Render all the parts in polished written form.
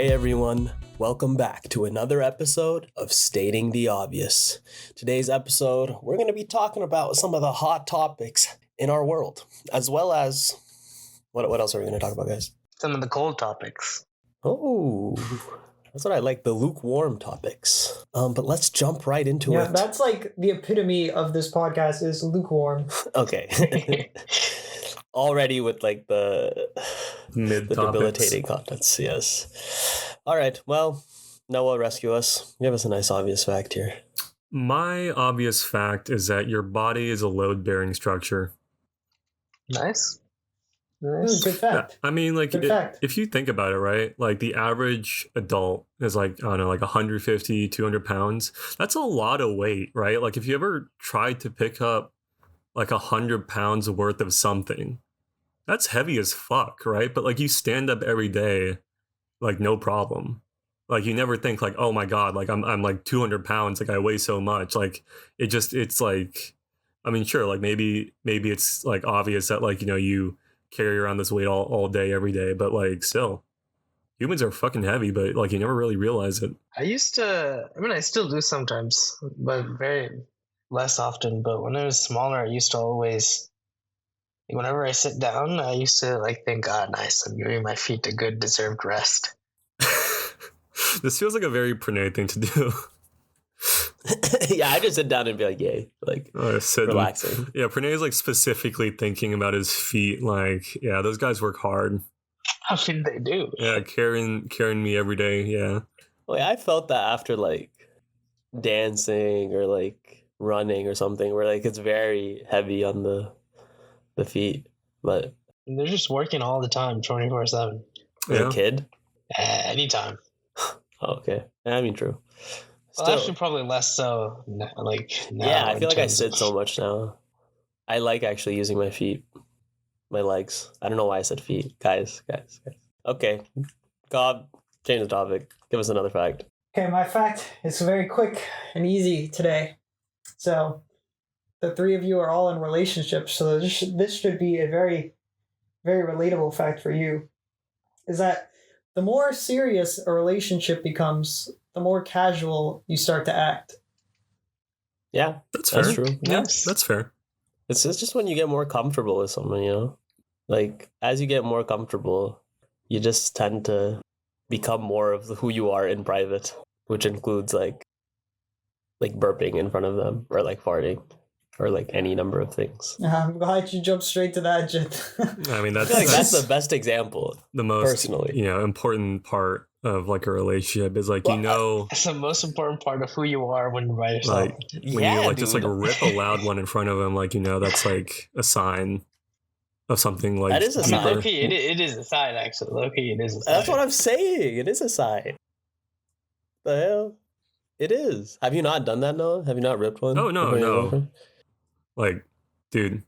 Hey everyone, welcome back to another episode of Stating the Obvious. Today's episode, we're going to be talking about some of the hot topics in our world, as well as, what else are we going to talk about, guys? Some of the cold topics. Oh, that's what I like, the lukewarm topics. But let's jump right into it. Yeah, that's like the epitome of this podcast is lukewarm. Okay. Already with like the debilitating contents, yes. All right, well, Noah, rescue us. Give us a nice obvious fact here. My obvious fact is that your body is a load-bearing structure. Nice. Good fact. I mean, like, if you think about it, right? Like, the average adult is like, I don't know, like 150, 200 pounds. That's a lot of weight, right? Like, if you ever tried to pick up like 100 pounds worth of something, that's heavy as fuck, right? But like, you stand up every day, like, no problem. Like, you never think like, oh my God, like I'm like 200 pounds, like I weigh so much. Like, it's like, I mean, sure, like maybe it's like obvious that like, you know, you carry around this weight all day, every day, but like still, humans are fucking heavy, but like you never really realize it. I still do sometimes, but very less often. But when I was smaller, I used to always, whenever I sit down, I used to like think, nice, I'm giving my feet a good deserved rest. This feels like a very Pranay thing to do. Yeah, I just sit down and be like, yay, like relaxing. Yeah, Pranay is like specifically thinking about his feet. Like, yeah, those guys work hard. How should they do? Yeah, carrying me every day. Yeah. Well, yeah, I felt that after like dancing or like running or something, where like it's very heavy on the feet. But they're just working all the time, 24/7. As a kid, anytime. Oh, okay, I mean, true. Well, actually, probably less so. Like now, yeah, I feel like I sit so much now. I like actually using my feet, my legs. I don't know why I said feet, guys. Okay, God, change the topic. Give us another fact. Okay, my fact is very quick and easy today. So, the three of you are all in relationships, so this should be a very, very relatable fact for you. Is that the more serious a relationship becomes, the more casual you start to act. Yeah, that's fair. That's true. Yes, that's fair. It's just when you get more comfortable with someone, you know? Like, as you get more comfortable, you just tend to become more of who you are in private, which includes like burping in front of them or like farting or like any number of things. I'm glad you jumped straight to that, Jit. I mean, that's the best example. The most personally, important part of like a relationship is like, it's the most important part of who you are when you're by yourself. Like when you like just like rip a loud one in front of them, like, you know, that's like a sign of something like that is a sign. Low-key, it is a sign, actually. Low-key, it is a sign. That's what I'm saying. It is a sign. The hell? It is. Have you not done that, Noah? Have you not ripped one? Oh, no. Like, dude,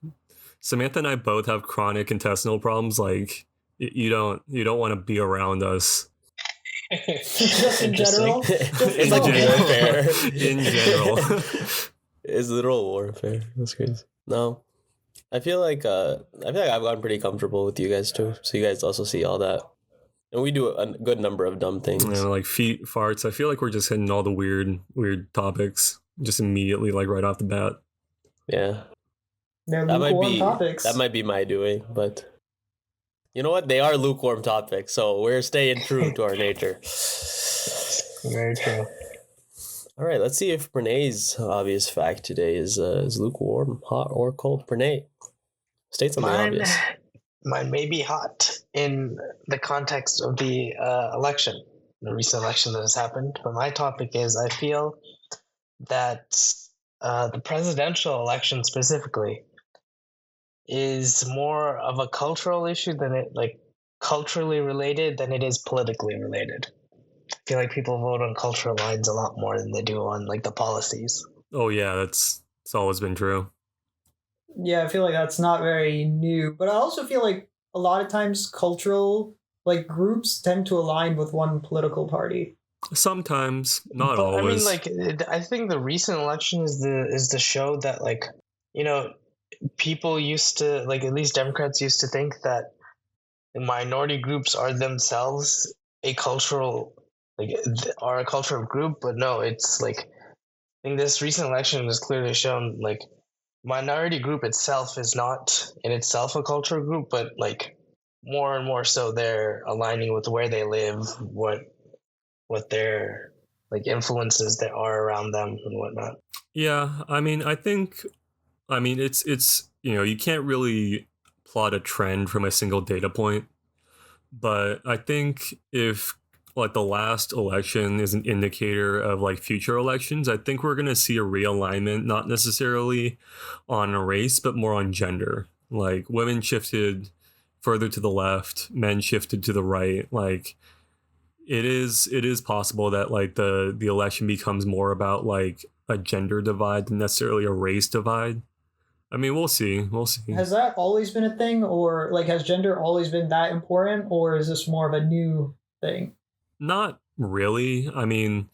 Samantha and I both have chronic intestinal problems. Like, you don't want to be around us. Just in general? It's like warfare. In general. It's literal warfare. That's crazy. No. I feel like I've gotten pretty comfortable with you guys too. So you guys also see all that. And we do a good number of dumb things. Like feet, farts. I feel like we're just hitting all the weird topics just immediately, like right off the bat. Yeah. Topics. That might be my doing, but you know what? They are lukewarm topics, so we're staying true to our nature. Very true. All right, let's see if Pranay's obvious fact today is lukewarm, hot, or cold. Pranay, state something obvious. Mine may be hot in the context of the election, the recent election that has happened. But my topic is, I feel that the presidential election specifically is more of a cultural issue culturally related than it is politically related. I feel like people vote on cultural lines a lot more than they do on like the policies. Oh yeah, it's always been true. Yeah, I feel like that's not very new, but I also feel like a lot of times cultural like groups tend to align with one political party. Sometimes, not always. I mean, I think the recent election is the show that, like, you know, people used to, like, at least Democrats used to think that the minority groups are themselves a cultural or a cultural group, but no, it's like I think this recent election has clearly shown like minority group itself is not in itself a cultural group, but like more and more so they're aligning with where they live, what their like influences that are around them and whatnot. Yeah, I mean, it's you can't really plot a trend from a single data point, but I think if like the last election is an indicator of like future elections, I think we're going to see a realignment, not necessarily on a race, but more on gender. Like women shifted further to the left, men shifted to the right. Like it is possible that like the election becomes more about like a gender divide than necessarily a race divide. I mean, we'll see. We'll see. Has that always been a thing, or like has gender always been that important, or is this more of a new thing? Not really. I mean,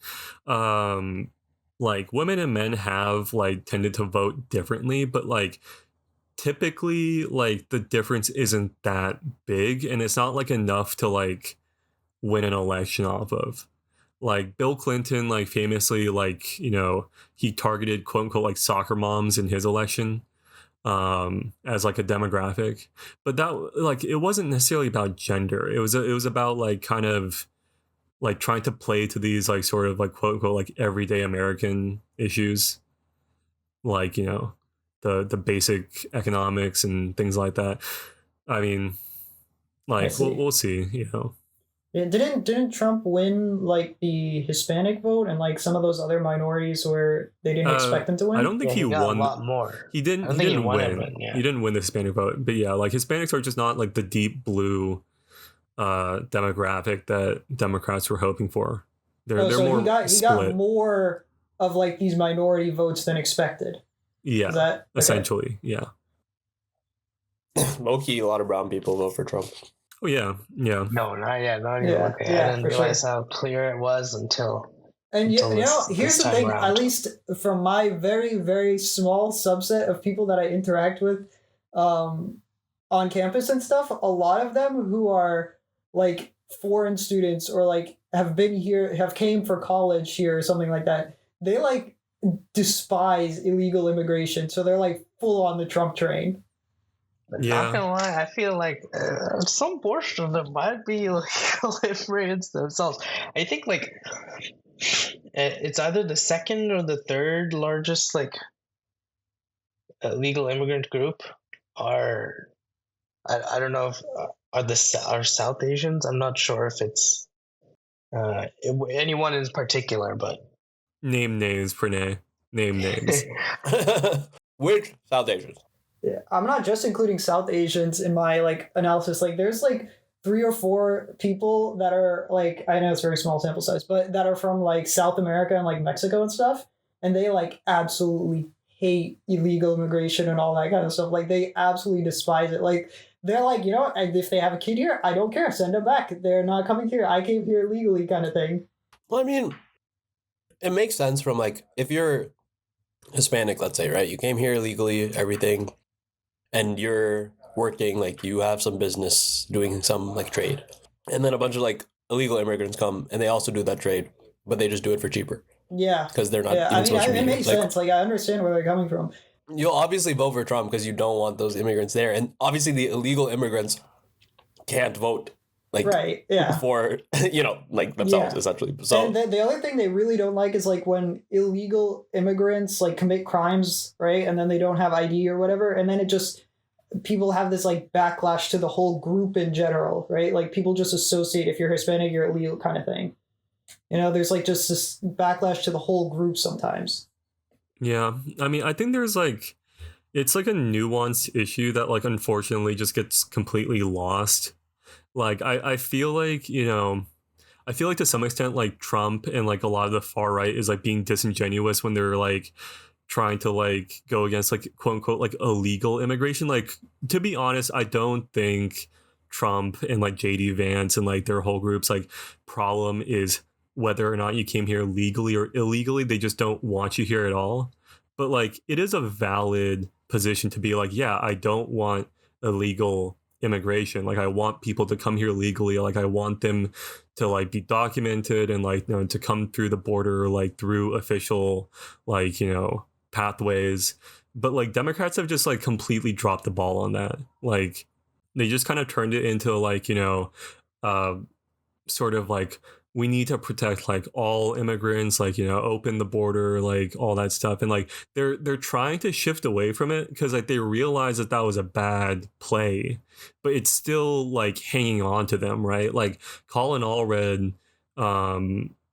like women and men have like tended to vote differently, but like typically like the difference isn't that big, and it's not like enough to like win an election off of. Like Bill Clinton, like famously, like he targeted quote unquote like soccer moms in his election as like a demographic, but that like it wasn't necessarily about gender. It was about like kind of like trying to play to these like sort of like quote unquote like everyday American issues, like the basic economics and things like that. I mean, like we'll see. Yeah, didn't Trump win like the Hispanic vote and like some of those other minorities where they didn't expect him to win? I don't think Yeah, he got won a lot more. He didn't. I don't He think he didn't won win. it, but yeah. He didn't win the Hispanic vote. But yeah, like Hispanics are just not like the deep blue demographic that Democrats were hoping for. They're So more he got split. more of like these minority votes than expected. Yeah, Is that okay? essentially. Yeah. Low-key, a lot of brown people vote for Trump. Oh yeah, yeah. No, not yet. Not even Yeah, looking. yeah, I didn't for realize sure. how clear it was until. And Until here's this the thing, time at around. least from my very, very small subset of people that I interact with on campus and stuff, a lot of them who are like foreign students or like have been here, have came for college here or something like that, they like despise illegal immigration. So they're like full on the Trump train. But Yeah. not gonna lie, I feel like some portion of them might be illegal immigrants themselves. I think like it's either the second or the third largest like legal immigrant group are I don't know if are South Asians. I'm not sure if it's anyone in particular, but Name names, Pranay. Name names. Which South Asians? Yeah, I'm not just including South Asians in my like analysis. Like there's like 3 or 4 people that are like, I know it's a very small sample size, but that are from like South America and like Mexico and stuff, and they like absolutely hate illegal immigration and all that kind of stuff. Like they absolutely despise it. Like they're like, if they have a kid here, I don't care, send them back. They're not coming here. I came here legally, kind of thing. Well, I mean, it makes sense from like if you're Hispanic, let's say, right? You came here illegally, everything, and you're working, like you have some business doing some like trade, and then a bunch of like illegal immigrants come and they also do that trade, but they just do it for cheaper Yeah. because they're not Yeah, in social it media. makes Like, sense. Like I understand where they're coming from. you'll obviously vote for Trump because you don't want those immigrants there, and obviously the illegal immigrants can't vote like Right. Yeah. for like themselves Yeah. essentially. So And the other thing they really don't like is like when illegal immigrants like commit crimes, right? And then they don't have ID or whatever, and then it just people have this like backlash to the whole group in general, right? Like people just associate if you're Hispanic, you're illegal kind of thing. There's like just this backlash to the whole group sometimes. Yeah, I mean, I think there's like, it's like a nuanced issue that like unfortunately just gets completely lost. Like I feel like I feel like to some extent like Trump and like a lot of the far right is like being disingenuous when they're like trying to like go against like quote unquote like illegal immigration. Like to be honest, I don't think Trump and like JD Vance and like their whole group's like problem is whether or not you came here legally or illegally. They just don't want you here at all. But like it is a valid position to be like, yeah, I don't want illegal immigration. Like I want people to come here legally. Like I want them to like be documented and like, you know, to come through the border like through official like, you know, pathways. But like Democrats have just like completely dropped the ball on that. Like they just kind of turned it into like, you know, uh sort of like we need to protect like all immigrants, like, you know, open the border, like all that stuff. And like they're trying to shift away from it because like they realize that that was a bad play, but it's still like hanging on to them, right? Like Colin Allred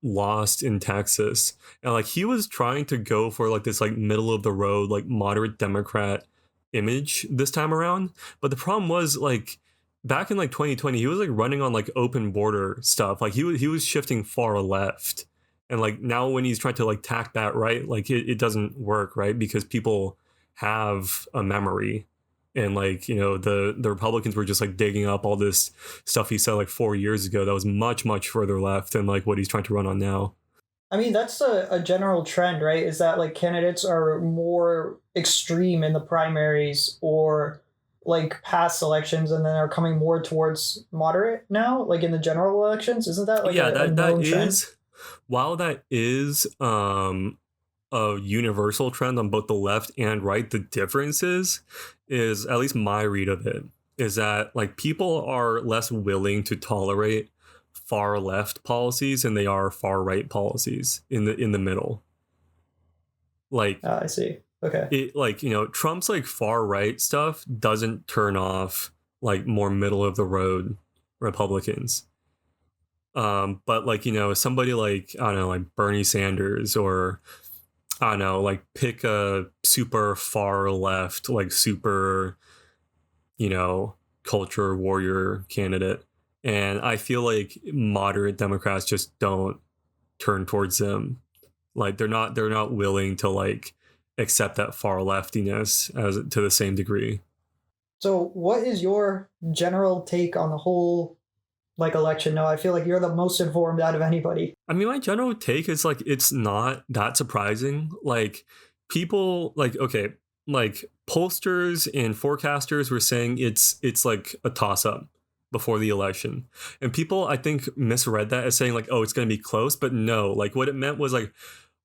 lost in Texas, and like he was trying to go for like this like middle of the road like moderate Democrat image this time around. But the problem was like back in like 2020 he was like running on like open border stuff. Like he was shifting far left, and like now when he's trying to like tack that right, like it doesn't work, right? Because people have a memory, and like, you know, the Republicans were just like digging up all this stuff he said like 4 years ago that was much further left than like what he's trying to run on now. I mean, that's a general trend, right? Is that like candidates are more extreme in the primaries or like past elections and then are coming more towards moderate now, like in the general elections? Isn't that like Yeah, a that known trend? is, while that is a universal trend on both the left and right, the difference is at least my read of it is that like people are less willing to tolerate far left policies than they are far right policies in the middle. Like I see. Okay. it, like, you know, Trump's like far right stuff doesn't turn off like more middle of the road Republicans. But like, you know, somebody like, I don't know, like Bernie Sanders, or I don't know, like pick a super far left, like super, you know, culture warrior candidate. And I feel like moderate Democrats just don't turn towards them. Like they're not willing to like accept that far leftiness as to the same degree. So, what is your general take on the whole like election? No, I feel like you're the most informed out of anybody. I mean, my general take is like it's not that surprising. Like people like, okay, like pollsters and forecasters were saying it's like a toss up before the election. And people I think misread that as saying like, oh, it's going to be close, but no, like what it meant was like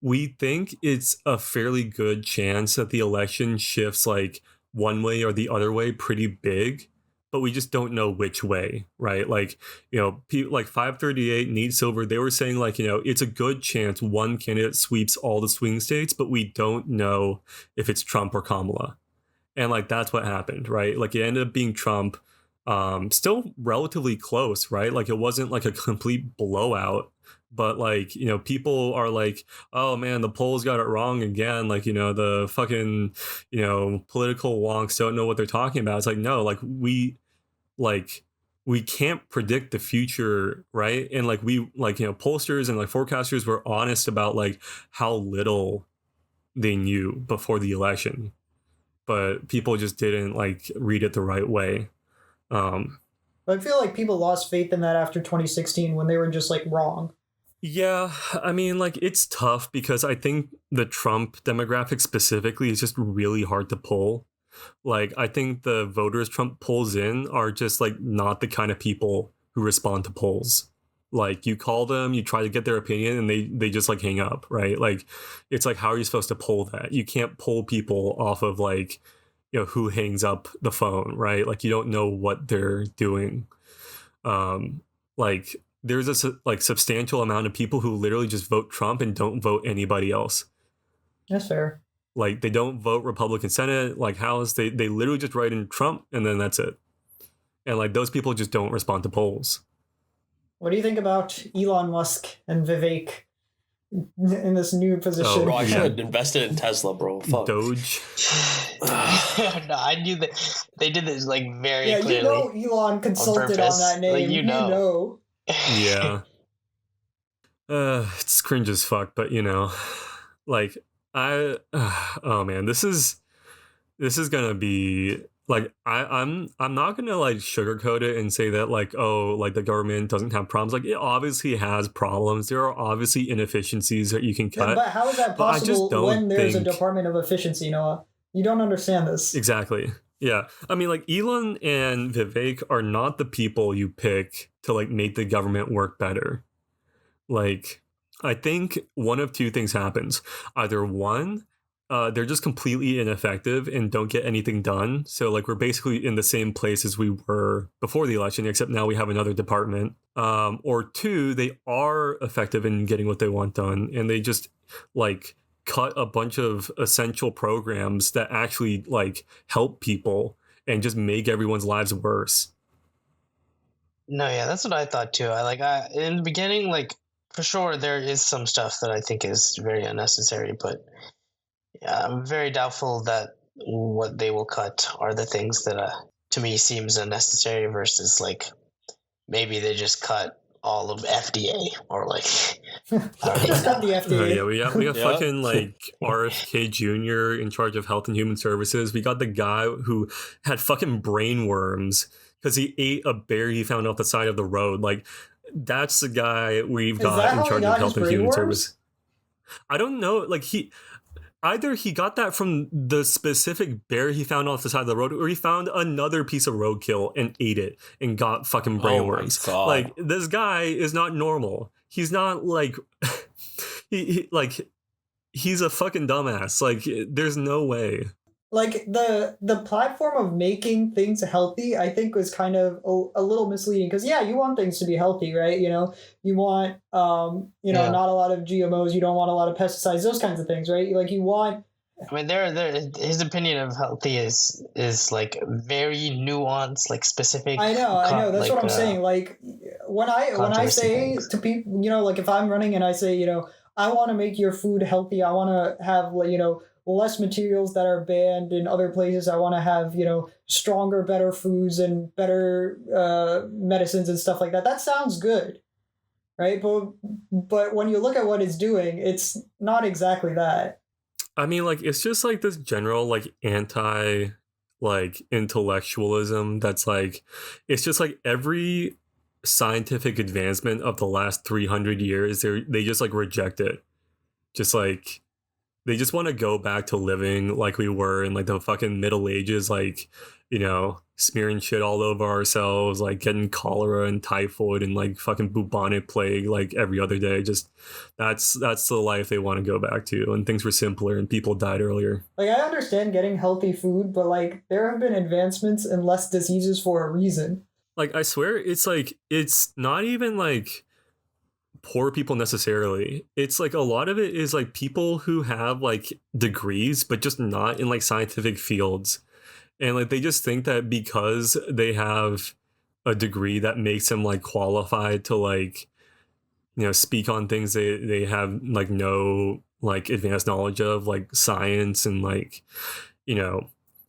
we think it's a fairly good chance that the election shifts like one way or the other way pretty big, but we just don't know which way, right? Like, you know, people like 538, Nate Silver, they were saying like, you know, it's a good chance one candidate sweeps all the swing states, but we don't know if it's Trump or Kamala. And like that's what happened, right? Like it ended up being Trump. Still relatively close, right? Like it wasn't like a complete blowout, but like, you know, people are like, oh man, the polls got it wrong again. Like, you know, the fucking, you know, political wonks don't know what they're talking about. It's like, no, like we can't predict the future, right? And like we like, you know, pollsters and like forecasters were honest about like how little they knew before the election, but people just didn't like read it the right way. But I feel like people lost faith in that after 2016 when they were just like wrong. Yeah, I mean, like it's tough because I think the Trump demographic specifically is just really hard to pull. Like I think the voters Trump pulls in are just like not the kind of people who respond to polls. Like you call them, you try to get their opinion, and they just like hang up, right? Like it's like how are you supposed to pull that? You can't pull people off of like, you know, who hangs up the phone, right? Like you don't know what they're doing. Like there's a like substantial amount of people who literally just vote Trump and don't vote anybody else. That's fair. Like they don't vote Republican Senate, like House. They literally just write in Trump and then that's it. And like those people just don't respond to polls. What do you think about Elon Musk and Vivek in this new position? Bro, I should have invested in Tesla, bro. Fuck. Doge. No, I knew that they did this like very Yeah, clearly. you know Elon consulted purpose. on that name. Like, you know. Yeah. It's cringe as fuck, but you know, like oh man, this is gonna be like I'm not gonna like sugarcoat it and say that like, oh, like the government doesn't have problems. Like it obviously has problems. There are obviously inefficiencies that you can cut. But how is that But I just possible don't when there's a think- Department of Efficiency, Noah? You don't understand this. Exactly. Yeah. I mean, like, Elon and Vivek are not the people you pick to, like, make the government work better. Like, I think one of two things happens. Either one, they're just completely ineffective and don't get anything done. So, like, we're basically in the same place as we were before the election, except now we have another department. Or two, they are effective in getting what they want done, and they just, like, cut a bunch of essential programs that actually, like, help people and just make everyone's lives worse. No, yeah, that's what I thought too. I in the beginning, like for sure, there is some stuff that I think is very unnecessary, but yeah, I'm very doubtful that what they will cut are the things that to me seems unnecessary versus like maybe they just cut all of FDA or like Just cut the FDA. Yeah, we got Yeah. fucking like RFK Jr. in charge of Health and Human Services. We got the guy who had fucking brain worms because he ate a bear he found off the side of the road. Like, that's the guy we've Is got that in how he charge got of Health his and Human brainworms? Service. I don't know. Like, either he got that from the specific bear he found off the side of the road, or he found another piece of roadkill and ate it and got fucking brain Oh my worms. God. Like, this guy is not normal. He's not like he's a fucking dumbass. Like, there's no way. Like the platform of making things healthy, I think was kind of a little misleading because yeah, you want things to be healthy, right? You know, you want Yeah. not a lot of GMOs, you don't want a lot of pesticides, those kinds of things, right? Like you want I mean, his opinion of healthy is like very nuanced, like specific. I know. That's what I'm saying. Like when I controversy say things. to people, like if I'm running and I say, I want to make your food healthy. I want to have less materials that are banned in other places. I want to have stronger, better foods and better medicines and stuff like that. That sounds good, right? But when you look at what it's doing, it's not exactly that. I mean, like, it's just like this general like anti like intellectualism that's like, it's just like every scientific advancement of the last 300 years they just like reject it. Just like they just want to go back to living like we were in like the fucking Middle Ages, like, smearing shit all over ourselves, like getting cholera and typhoid and like fucking bubonic plague like every other day. Just that's the life they want to go back to, and things were simpler and people died earlier. Like I understand getting healthy food, but like there have been advancements and less diseases for a reason. Like, I swear, it's like, it's not even like poor people necessarily. It's like a lot of it is like people who have like degrees but just not in like scientific fields, and like they just think that because they have a degree that makes them like qualified to like speak on things they have like no like advanced knowledge of, like science and like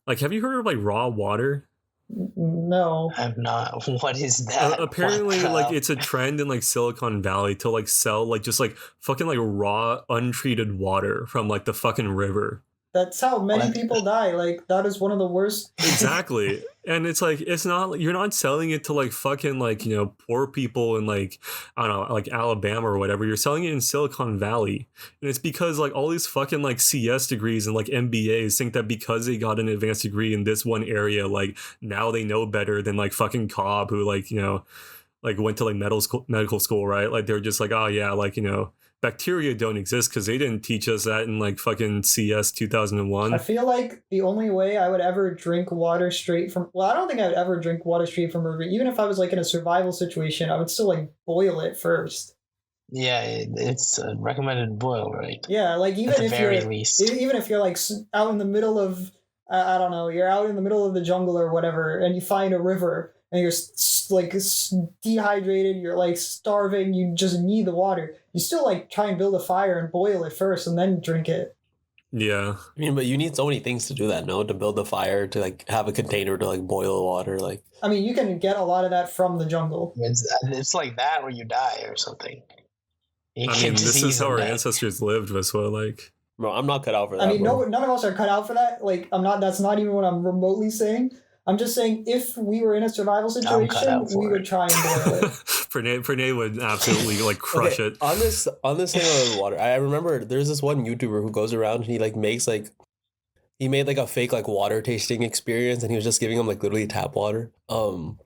like, have you heard of like raw water? No. I'm not. What is that? Apparently, What like, it's a trend in like Silicon Valley to like sell like just like fucking like raw untreated water from like the fucking river. That's how many What? people die. Like that is one of the worst. Exactly. And it's like, it's not, you're not selling it to like fucking like poor people in like, I don't know, like Alabama or whatever. You're selling it in Silicon Valley, and it's because like all these fucking like CS degrees and like MBAs think that because they got an advanced degree in this one area, like now they know better than like fucking Cobb, who like like went to like medical school, right? Like they're just like, oh yeah, like bacteria don't exist because they didn't teach us that in like fucking CS 2001. I feel like the only way I would ever drink water straight from, well, I don't think I would ever drink water straight from a river. Even if I was like in a survival situation, I would still like boil it first. Yeah, it's a recommended boil, right? Yeah, like At the very least. even if you're like out in the middle of, I don't know, you're out in the middle of the jungle or whatever, and you find a river and you're like dehydrated, you're like starving, you just need the water. You still like try and build a fire and boil it first and then drink it. Yeah. I mean, but you need so many things to do that, no? To build a fire, to like have a container to like boil the water, like. I mean, you can get a lot of that from the jungle. It's like that or you die or something. You I get mean, this is disease how and our die. ancestors lived, Viswa. Like, Bro, I'm not cut out for that. I mean, bro. none of us are cut out for that. Like, I'm not. That's not even what I'm remotely saying. I'm just saying, if we were in a survival cut situation, out for we would it. try and boil it. Pranay would absolutely like crush Okay, it. on this thing of water. I remember there's this one YouTuber who goes around and he like makes like he made like a fake like water tasting experience, and he was just giving them like literally tap water, and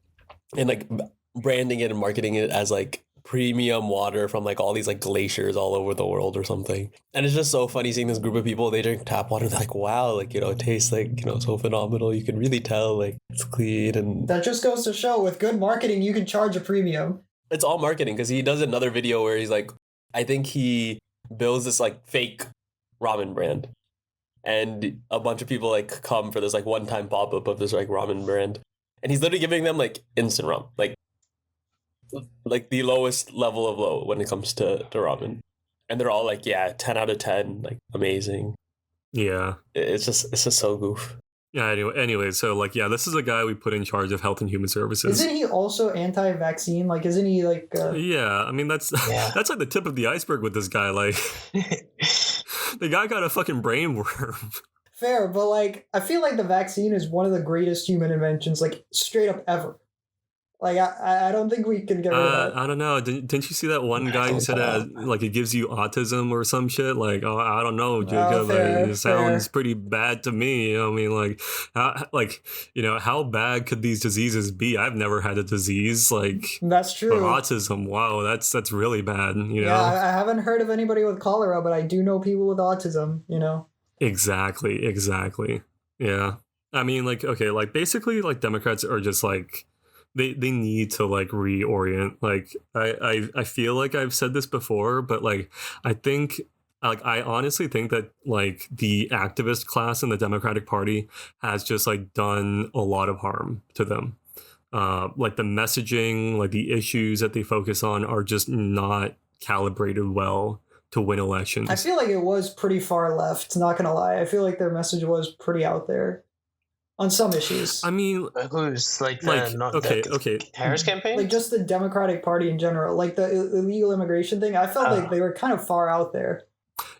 like branding it and marketing it as like premium water from like all these like glaciers all over the world or something. And it's just so funny seeing this group of people, they drink tap water, they're like, wow, like, you know, it tastes like, you know, so phenomenal. You can really tell like it's clean. And That just goes to show with good marketing, you can charge a premium. it's all marketing, because he does another video where he's like, I think he builds this like fake ramen brand, and a bunch of people like come for this like one-time pop-up of this like ramen brand, and he's literally giving them like instant ramen, like the lowest level of low when it comes to ramen, and they're all like, yeah, 10 out of 10, like amazing. Yeah. It's just so goof. Yeah, anyway, so like, yeah, this is a guy we put in charge of Health and Human Services. Isn't he also anti-vaccine? Like, isn't he like? Yeah, I mean that's that's like the tip of the iceberg with this guy. Like, the guy got a fucking brain worm. Fair, but like, I feel like the vaccine is one of the greatest human inventions, like straight up ever. Like, I don't think we can get rid of that. I don't know. Didn't you see that one guy who said like it gives you autism or some shit? Like, oh, I don't know, Jacob. It sounds pretty bad to me. You know what I mean? Like, you know, how bad could these diseases be? I've never had a disease like That's true. But autism, wow, that's really bad. You know? Yeah, I haven't heard of anybody with cholera, but I do know people with autism. You know. Exactly. Yeah. I mean, like, okay, like basically, like Democrats are just like. They need to like reorient. Like I feel like I've said this before, but like I honestly think that like the activist class in the Democratic Party has just like done a lot of harm to them. Like the messaging, like the issues that they focus on are just not calibrated well to win elections. I feel like it was pretty far left, not gonna lie. I feel like their message was pretty out there. On some issues. I mean, who's like okay. Harris campaign? Like just the Democratic Party in general, like the illegal immigration thing. I felt like they were kind of far out there.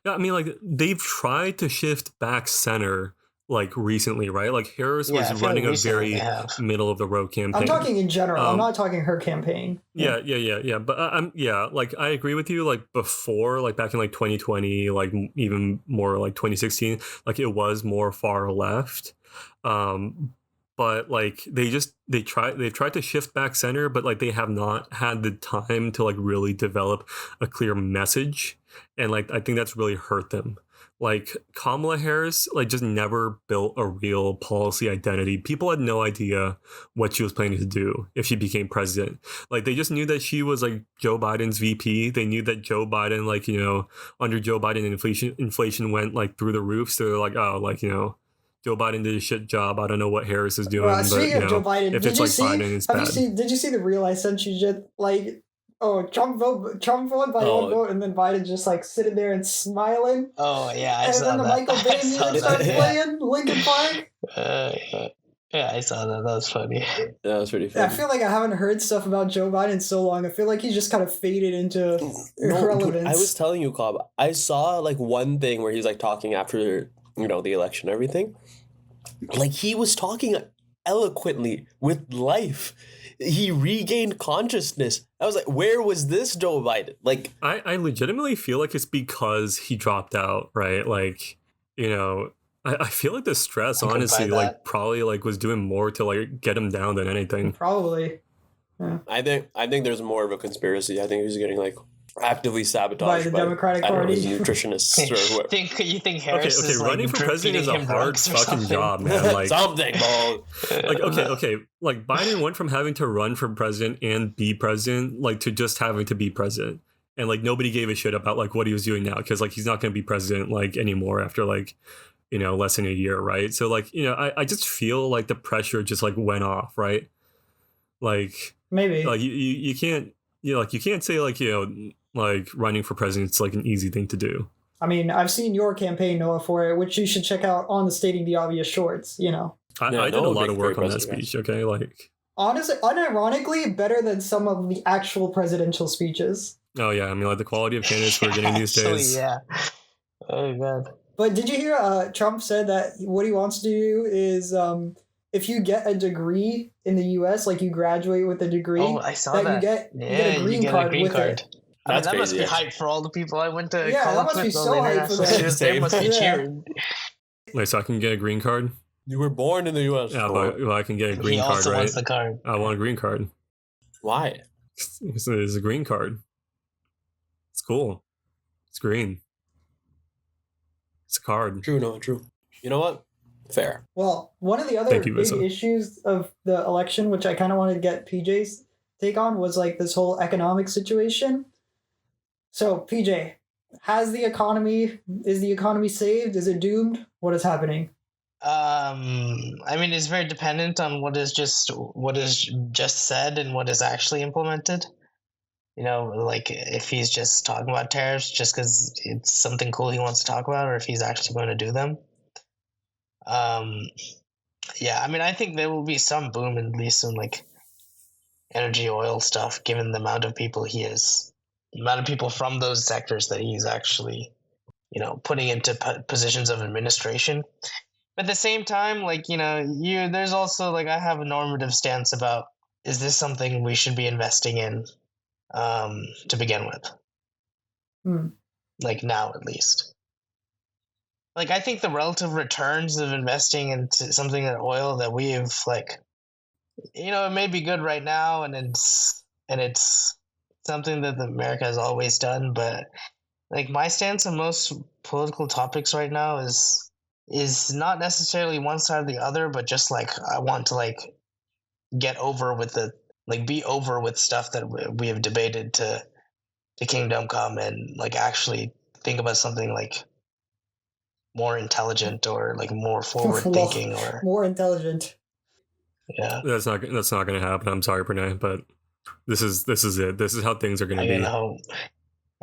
Yeah, I mean, like they've tried to shift back center like recently, right? Like Harris was running a very middle of the road campaign. I'm talking in general. I'm not talking her campaign. Yeah. But like I agree with you. Like before, like back in like 2020, like even more like 2016, like it was more far left. But like they've tried to shift back center, but like they have not had the time to like really develop a clear message, and like I think that's really hurt them. Like Kamala Harris like just never built a real policy identity. People had no idea what she was planning to do if she became president. Like they just knew that she was like Joe Biden's VP. They knew that Joe Biden, like, you know, under Joe Biden inflation went like through the roof. So they're like, oh, like, you know, Joe Biden did a shit job. I don't know what Harris is doing. Well, speaking of Joe Biden, if it's like Biden, it's bad. Did you see the reel I sent you? Just like, oh, Trump vote, Biden one vote, and then Biden just like sitting there and smiling. Oh yeah, I saw that. And then the Michael Bay music starts playing, Linkin Park. Yeah, I saw that. That was funny. That was pretty funny. I feel like I haven't heard stuff about Joe Biden in so long. I feel like he's just kind of faded into irrelevance. Dude, I was telling you, Cobb, I saw like one thing where he's like talking after, you know, the election and everything. Like he was talking eloquently with life. He regained consciousness. I was like, where was this Joe Biden? Like, I legitimately feel like it's because he dropped out, right? Like, you know, I feel like the stress, honestly, like probably like was doing more to like get him down than anything. Probably. Yeah. I think there's more of a conspiracy. I think he's getting like actively sabotaged by the Democratic Party, nutritionists or whoever. You think Harris is running for president is a hard fucking job, man. Like something, bro. Like okay. Like Biden went from having to run for president and be president, like to just having to be president, and like nobody gave a shit about like what he was doing now because like he's not going to be president like anymore after like, you know, less than a year, right? So like, you know, I just feel like the pressure just like went off, right? Like maybe like you can't. Yeah, like you can't say like, you know, like running for president is like an easy thing to do. I mean, I've seen your campaign, Noah, for it, which you should check out on the Stating the Obvious shorts, you know. I did a lot of work on that speech, okay? Like honestly, unironically, better than some of the actual presidential speeches. Oh yeah, I mean like the quality of candidates we're getting these days. Yeah. Oh god. But did you hear Trump said that what he wants to do is if you get a degree in the U.S., like you graduate with a degree, I saw that. You get a green card with it. I mean, that must be hype for all the people I went to college with. That must be so hype for them. They must be cheering. Like, so I can get a green card? You were born in the U.S. Yeah, Sure. but I can get a He green card, also right? wants the card. I want a green card. Why? It's a green card. It's cool. It's green. It's a card. True, no, true. You know what? Fair. Well, one of the other Thank you, big Visa. issues of the election, which I kind of wanted to get PJ's take on, was like this whole economic situation. So, PJ, is the economy saved? Is it doomed? What is happening? I mean, it's very dependent on what is just said and what is actually implemented. You know, like if he's just talking about tariffs just because it's something cool he wants to talk about, or if he's actually going to do them. Yeah, I mean, I think there will be some boom, at least in like energy, oil stuff, given the amount of people the amount of people from those sectors that he's actually, putting into positions of administration. But at the same time, like, there's also like, I have a normative stance about, is this something we should be investing in to begin with? Like now, at least. Like, I think the relative returns of investing into something like oil that we've like, it may be good right now, and it's something that America has always done, but like my stance on most political topics right now is not necessarily one side or the other, but just like I want to like get over with be over with stuff that we have debated to kingdom come, and like actually think about something like more intelligent or like more forward thinking or more intelligent. Yeah, that's not going to happen. I'm sorry, Pranay, but this is it. This is how things are going to be.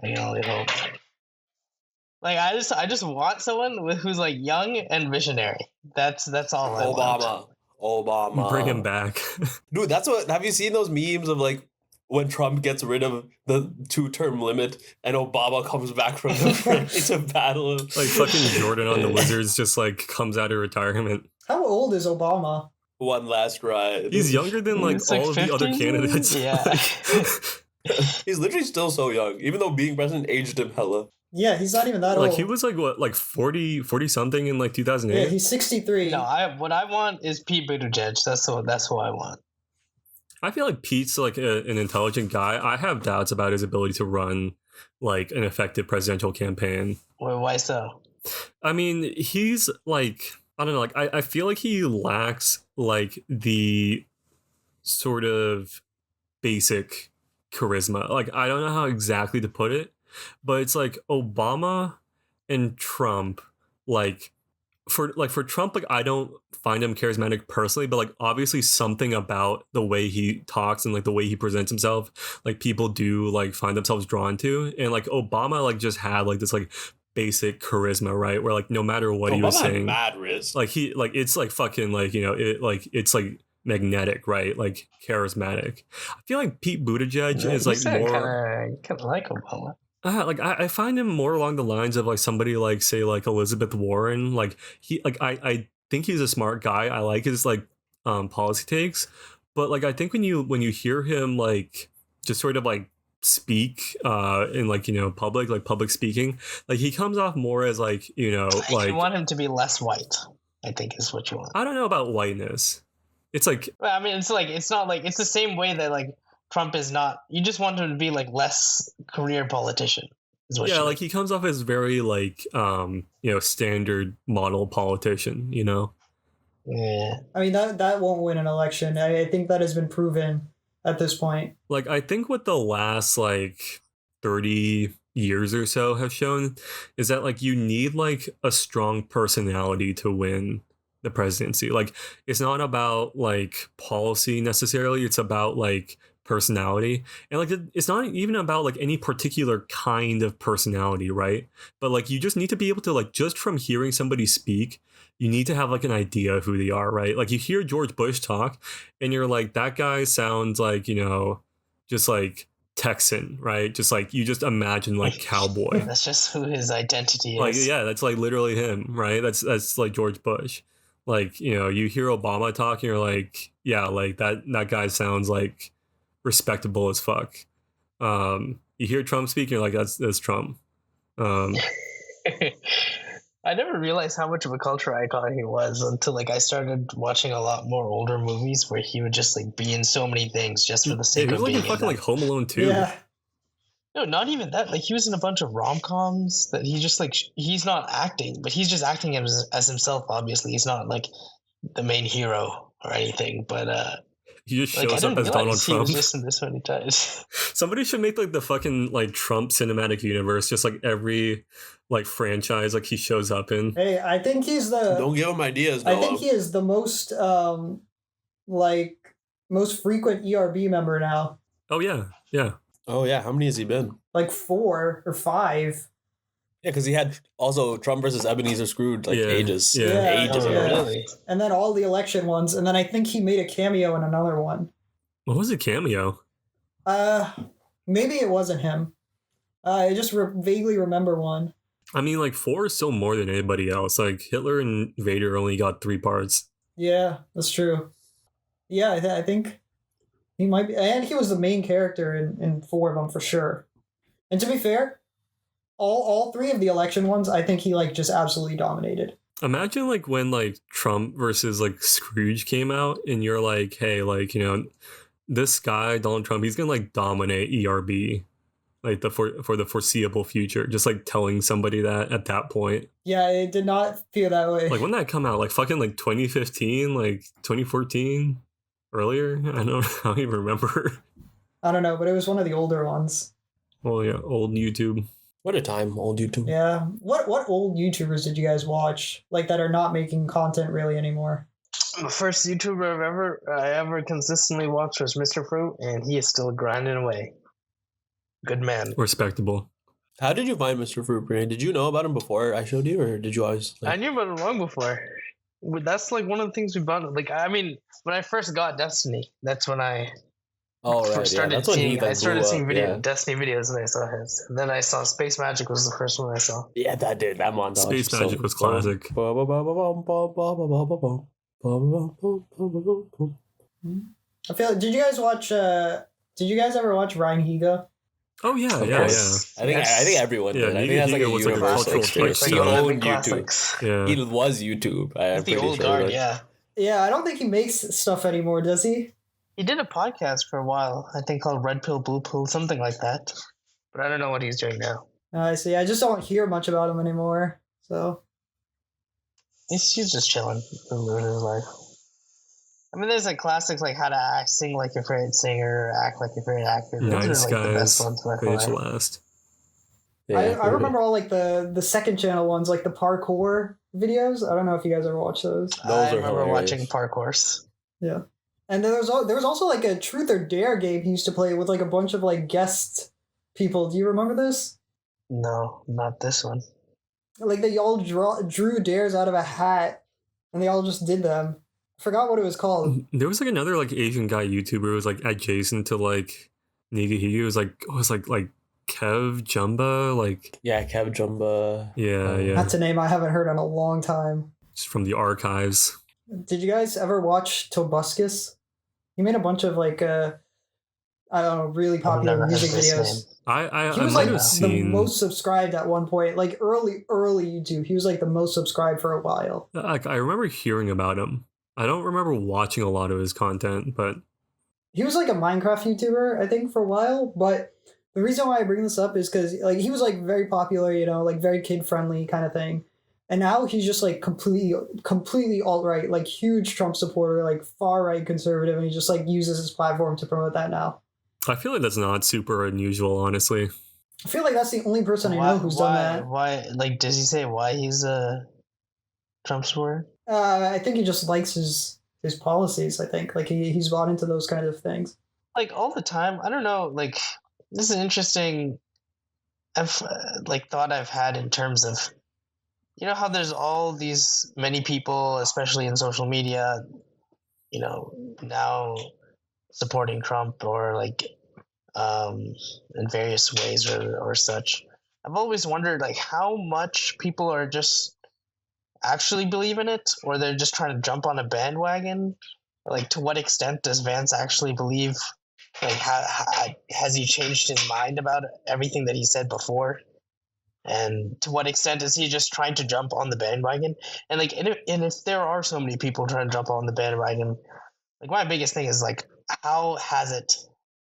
I can only hope. Like I just want someone who's like young and visionary. That's all I want. Obama. Bring him back. Dude, that's what. Have you seen those memes of like when Trump gets rid of the 2-term limit and Obama comes back from it's a battle of like fucking Jordan on the Wizards just like comes out of retirement. How old is Obama? One last ride. He's younger than like all of the other candidates. Yeah. He's literally still so young, even though being president aged him hella. Yeah, he's not even that old. Like he was like what, like 40 something in like 2008. Yeah, he's 63. No, what I want is Pete Buttigieg. That's what I want. I feel like Pete's like an intelligent guy. I have doubts about his ability to run like an effective presidential campaign. Well, why so? I mean, he's like, I don't know, like I feel like he lacks like the sort of basic charisma. Like I don't know how exactly to put it, but it's like Obama and Trump, like for Trump, like I don't find him charismatic personally, but like obviously something about the way he talks and like the way he presents himself, like people do like find themselves drawn to. And like Obama like just had like this like basic charisma, right? Where like no matter what he was saying, mad risk. like he like it's like fucking like it's like magnetic, right? Like charismatic. I feel like Pete Buttigieg is like more kind of like Obama. Like I find him more along the lines of like somebody like say like Elizabeth Warren. Like he like I think he's a smart guy. I like his like policy takes, but like I think when you hear him like just sort of like speak in like public speaking, like he comes off more as like like you want him to be less white, I think is what you want. I don't know about whiteness. It's like, well, I mean, it's like it's not like it's the same way that like Trump is not. You just want him to be like less career politician. Yeah, like he comes off as very like standard model politician. Yeah. I mean that won't win an election. I think that has been proven at this point. Like I think what the last like 30 years or so have shown is that like you need like a strong personality to win the presidency. Like it's not about like policy necessarily, it's about like personality. And like it's not even about like any particular kind of personality, right? But like you just need to be able to like just from hearing somebody speak, you need to have like an idea of who they are, right? Like you hear George Bush talk and you're like, that guy sounds like, just like Texan, right? Just like you just imagine like cowboy. That's just who his identity is. Like yeah, that's like literally him, right? That's like George Bush. Like, you hear Obama talk and you're like, yeah, like that guy sounds like respectable as fuck. You hear Trump speak, you're like, that's Trump. I I never realized how much of a culture icon he was until like I started watching a lot more older movies where he would just like be in so many things just for the Yeah, sake he of was like being in fucking them. like Home Alone 2. Yeah. No, not even that. Like he was in a bunch of rom-coms that he just like he's not acting, but he's just acting as himself. Obviously, he's not like the main hero or anything. But He just like I shows up didn't as Donald realize he was Trump. just in this many times. Somebody should make like the fucking like Trump cinematic universe, just like every like franchise like he shows up in. Hey, I think he's the. Don't give him ideas. I think he is the most like most frequent ERB member now. Oh yeah, yeah. Oh yeah, how many has he been? Like 4 or 5. Yeah, because he had also Trump versus Ebenezer Scrooge like Yeah, ages, yeah. ages Oh, ago. really? And then all the election ones, and then I think he made a cameo in another one. What was a cameo? Maybe it wasn't him. I just vaguely remember one. I mean, like 4 is still more than anybody else. Like Hitler and Vader only got 3 parts. Yeah, that's true. Yeah, I think he might be, and he was the main character in 4 of them for sure. And to be fair, all 3 of the election ones, I think he like just absolutely dominated. Imagine like when like Trump versus like Scrooge came out, and you're like, hey, like this guy Donald Trump, he's gonna like dominate ERB, like for the foreseeable future. Just like telling somebody that at that point. Yeah, it did not feel that way. Like when that come out, like fucking like 2015, like 2014, earlier. I don't even remember. I don't know, but it was one of the older ones. Well, yeah, old YouTube. What a time, old YouTube. Yeah. What old YouTubers did you guys watch like that are not making content really anymore? The first YouTuber I ever consistently watched was Mr. Fruit, and he is still grinding away. Good man. Respectable. How did you find Mr. Fruit Brand? Did you know about him before I showed you, or did you always? I knew about it long before. That's like one of the things we bought. Like I mean, when I first got Destiny, that's when I Oh right, first yeah. started That's when seeing. he like I started blew seeing up, video yeah. Destiny videos, and I saw his. And then I saw Space Magic was the first one I saw. Yeah, that montage. Space Magic was classic. I feel. Did you guys watch? Did you guys ever watch Ryan Higa? Oh yeah, Of yeah, course. I think everyone Yeah, did. I Higa think that's like a was like a universal cultural experience. He touchstone. owned YouTube. Classics. yeah. He was YouTube. I'm He's the pretty old sure. guard, like- yeah. Yeah, I don't think he makes stuff anymore, does he? He did a podcast for a while, I think called Red Pill, Blue Pill, something like that. But I don't know what he's doing now. I see. I just don't hear much about him anymore. So He's just chilling, living his life. I mean, there's like classics like how to sing like your favorite singer, or act like your favorite actor. Those Nice are like the best guys. ones by Finish far. last. I remember all like the second channel ones, like the parkour videos. I don't know if you guys ever watched those. Those I are remember hilarious. watching Parkours. Yeah. And there was also like a Truth or Dare game he used to play with like a bunch of like guest people. Do you remember this? No, not this one. Like they all drew dares out of a hat, and they all just did them. I forgot what it was called. There was like another like Asian guy YouTuber who was like adjacent to like Nigahigi. It was like Kev Jumba, like Yeah, Kev Jumba. yeah. That's a name I haven't heard in a long time. Just from the archives. Did you guys ever watch Tobuscus? He made a bunch of like I don't know, really popular never heard music this videos. name. I He was might like have the seen. most subscribed at one point, like early YouTube. He was like the most subscribed for a while. Like I remember hearing about him. I don't remember watching a lot of his content, but He was like a Minecraft YouTuber, I think, for a while. But the reason why I bring this up is because like he was like very popular, you know, like very kid friendly kind of thing. And now he's just like completely alt right, like huge Trump supporter, like far right conservative, and he just like uses his platform to promote that now. I feel like that's not super unusual, honestly. I feel like that's the only person I know who's done that. Why? Like, does he say why he's a Trump supporter? I think he just likes his policies. I think like he's bought into those kinds of things. Like all the time. I don't know. Like, this is an interesting. Thought I've had in terms of, you know, how there's all these many people, especially in social media, you know, now supporting Trump or like in various ways or such. I've always wondered like how much people are just actually believe in it, or they're just trying to jump on a bandwagon. Like, to what extent does Vance actually believe? Like, how has he changed his mind about everything that he said before? And to what extent is he just trying to jump on the bandwagon? And like, and if there are so many people trying to jump on the bandwagon, like my biggest thing is like, how has it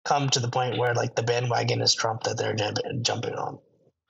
come to the point where like the bandwagon is Trump that they're jumping on?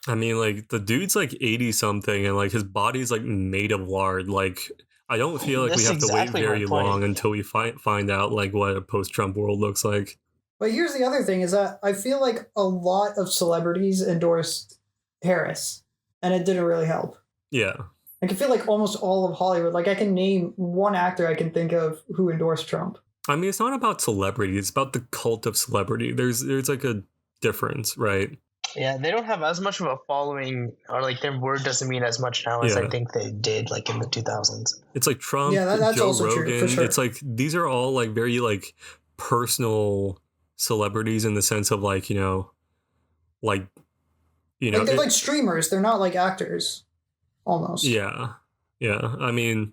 I mean, like the dude's like 80 something, and like his body's like made of lard. Like I don't feel like we That's have to wait exactly my very point. long until we find out like what a post-Trump world looks like. But here's the other thing: is that I feel like a lot of celebrities endorsed Harris, and it didn't really help. Yeah. I can feel like almost all of Hollywood. Like I can name one actor I can think of who endorsed Trump. I mean, it's not about celebrity; it's about the cult of celebrity. There's like a difference, right? Yeah, they don't have as much of a following, or like their word doesn't mean as much now as I think they did like in the 2000s. It's like Trump, that's Joe also Rogan. true, for sure. It's like these are all like very like personal celebrities in the sense of like, like they're like streamers. They're not like actors, almost. Yeah. I mean,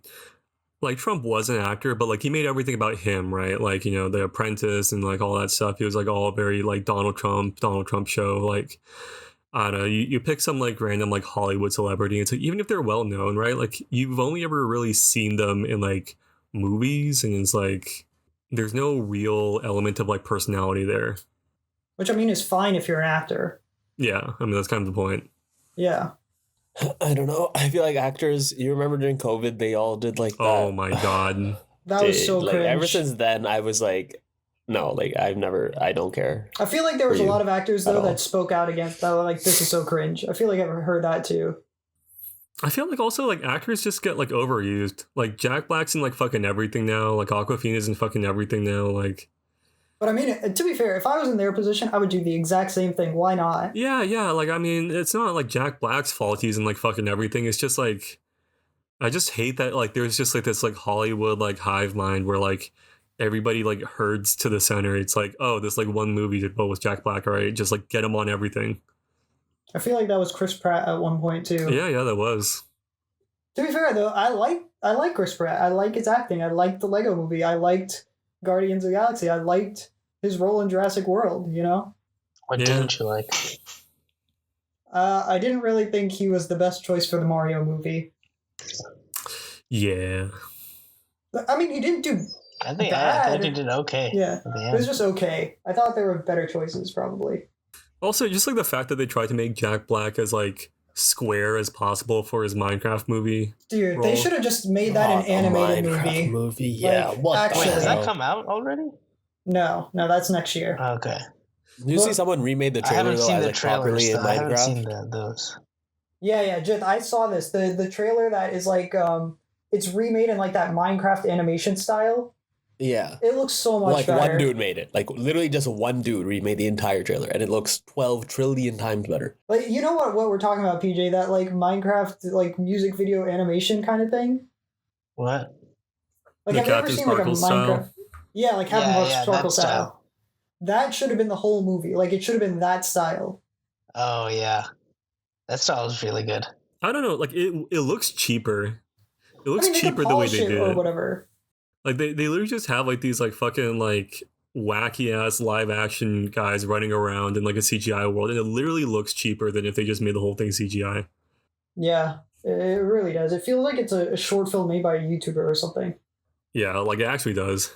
like Trump was an actor, but like he made everything about him, right? Like, The Apprentice and like all that stuff. He was like all very like Donald Trump show. Like, I don't know, you pick some like random like Hollywood celebrity. It's like, even if they're well known, right? Like you've only ever really seen them in like movies, and it's like there's no real element of like personality there. Which I mean is fine if you're an actor. Yeah, I mean that's kind of the point. Yeah. I don't know. I feel like actors, you remember during COVID, they all did like that. Oh my God. That was so like, cringe. Ever since then, I was like, no, like I don't care. I feel like there was a lot of actors, though, that spoke out against that. Like, this is so cringe. I feel like I've heard that, too. I feel like also, like, actors just get, like, overused. Like, Jack Black's in, like, fucking everything now. Like, Awkwafina's in fucking everything now. Like... But I mean, to be fair, if I was in their position, I would do the exact same thing. Why not? Yeah. Like, I mean, it's not like Jack Black's fault he's in like fucking everything. It's just like, I just hate that. Like, there's just like this like Hollywood like hive mind where like everybody like herds to the center. It's like, oh, this like one movie did well with Jack Black, all right? Just like get him on everything. I feel like that was Chris Pratt at one point too. Yeah, that was. To be fair though, I like Chris Pratt. I like his acting. I liked the Lego Movie. I liked Guardians of the Galaxy. I liked his role in Jurassic World, What didn't you like? I didn't really think he was the best choice for the Mario movie. Yeah. I mean, he didn't do I think he did okay. Yeah, it was just okay. I thought there were better choices, probably. Also, just like the fact that they tried to make Jack Black as like square as possible for his Minecraft movie. Dude, role. They should have just made that an animated movie. Yeah, like, what? Actually, Wait, has that come out already? No, that's next year. Okay. Did you see someone remade the trailer though, as like properly in Minecraft? I haven't seen those. Yeah, Jit, I saw this. The trailer that is like it's remade in like that Minecraft animation style. Yeah. It looks so much better. Like one dude made it. Like literally just one dude remade the entire trailer, and it looks 12 trillion times better. Like, you know what we're talking about, PJ? That like Minecraft like music video animation kind of thing? What? Like, the have you ever Captain seen like a Sparkle Minecraft? style? Yeah, like Captain Sparkle that style. That should have been the whole movie. Like, it should have been that style. Oh yeah. That style is really good. I don't know, like it looks cheaper. It looks they cheaper could the way polish they it did or it. whatever. Like they literally just have like these like fucking like wacky ass live action guys running around in like a CGI world, and it literally looks cheaper than if they just made the whole thing CGI. Yeah, it really does. It feels like it's a short film made by a YouTuber or something. Yeah, like it actually does.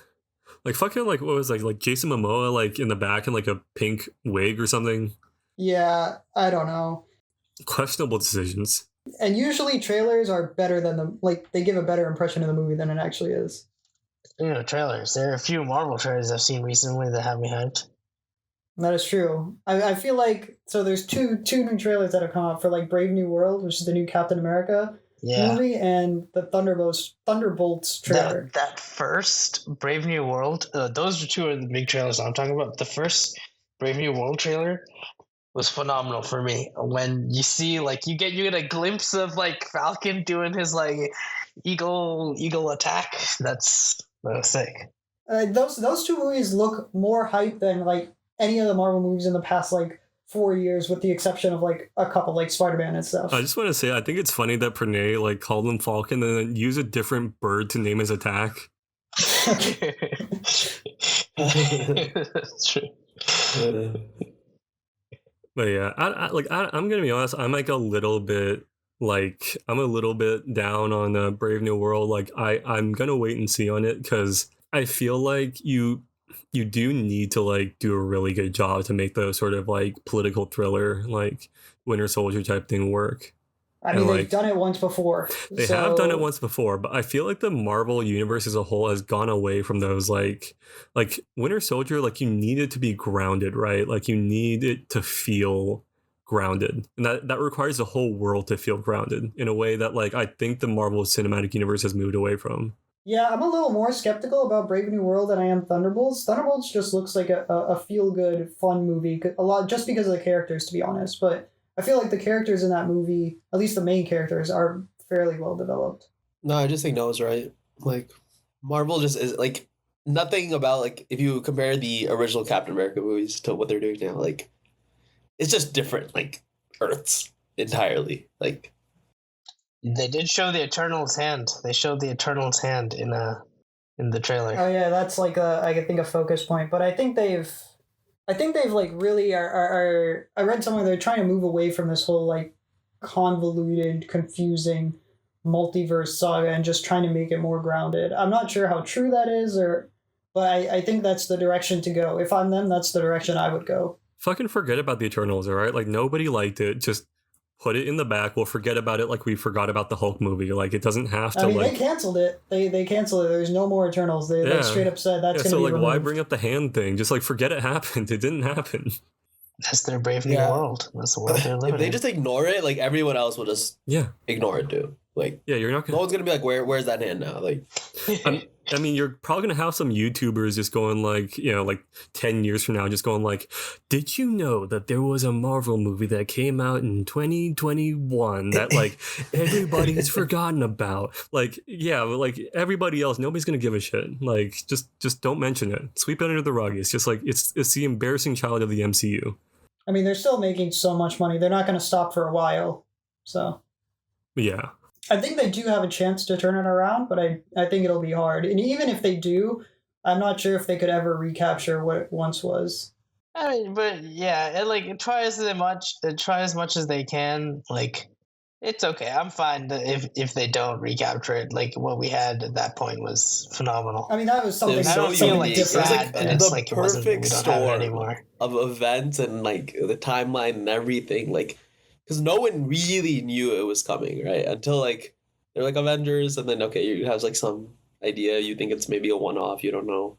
Like fucking like what was like Jason Momoa like in the back in like a pink wig or something. Yeah, I don't know. Questionable decisions. And usually trailers are better than they give a better impression of the movie than it actually is. Trailers. There are a few Marvel trailers I've seen recently that have me hyped. That is true. I feel like there's two new trailers that have come out for like Brave New World, which is the new Captain America movie, and the Thunderbolts trailer. That first Brave New World, those are two of the big trailers I'm talking about. The first Brave New World trailer was phenomenal for me. When you see you get a glimpse of like Falcon doing his like eagle attack. That's sick. Those two movies look more hype than like any of the Marvel movies in the past like 4 years, with the exception of like a couple like Spider-Man and stuff. I just want to say I think it's funny that Pranay like called him Falcon and then used a different bird to name his attack. That's true. But yeah, I'm gonna be honest. I'm like a little bit I'm a little bit down on Brave New World. Like I'm gonna wait and see on it because I feel like you do need to like do a really good job to make the sort of like political thriller like Winter Soldier type thing work. I And mean, they've like done it once before. they have done it once before, but I feel like the Marvel universe as a whole has gone away from those like Winter Soldier, like you need it to be grounded, right? Like you need it to feel grounded. And that requires the whole world to feel grounded in a way that like I think the Marvel Cinematic Universe has moved away from. Yeah, I'm a little more skeptical about Brave New World than I am Thunderbolts. Thunderbolts just looks like a feel good, fun movie, a lot just because of the characters, to be honest. But I feel like the characters in that movie, at least the main characters, are fairly well developed. No, I just think Noah's right. Like, Marvel just is like nothing about like if you compare the original Captain America movies to what they're doing now, like it's just different, like Earths entirely. Like They did show the Eternals hand. They showed the Eternals hand in the trailer. Oh yeah, that's like I think a focus point. But I think they've like really are I read somewhere they're trying to move away from this whole like convoluted, confusing multiverse saga and just trying to make it more grounded. I'm not sure how true that is, but I think that's the direction to go. If I'm them, that's the direction I would go. Fucking forget about the Eternals, all right? Like nobody liked it. Just put it in the back. We'll forget about it like we forgot about the Hulk movie. Like it doesn't have to. I mean, like they canceled it. They canceled it. There's no more Eternals. They like, straight up said that's going to so be like removed. why bring up the hand thing? Just like forget it happened. It didn't happen. That's their Brave New World. That's the world they're living if they in. just ignore it, like everyone else will just ignore it too. Like you're not gonna. No one's gonna be like, where's that hand now? Like, I mean, you're probably gonna have some YouTubers just going like, 10 years from now, just going like, did you know that there was a Marvel movie that came out in 2021 that like everybody's forgotten about? Like, yeah, like everybody else, nobody's gonna give a shit. Like, just don't mention it. Sweep it under the rug. It's just like it's the embarrassing child of the MCU. I mean, they're still making so much money. They're not going to stop for a while. So yeah. I think they do have a chance to turn it around, but I think it'll be hard. And even if they do, I'm not sure if they could ever recapture what it once was. I mean, but yeah, try as much as they can. Like, it's okay. I'm fine if they don't recapture it. Like what we had at that point was phenomenal. I mean, that was something. I don't feel like different. sad that it's like it wasn't. We don't have it anymore. Of events and like the timeline and everything, like because no one really knew it was coming, right? Until like they're like Avengers, and then okay, you have like some idea, you think it's maybe a one-off, you don't know.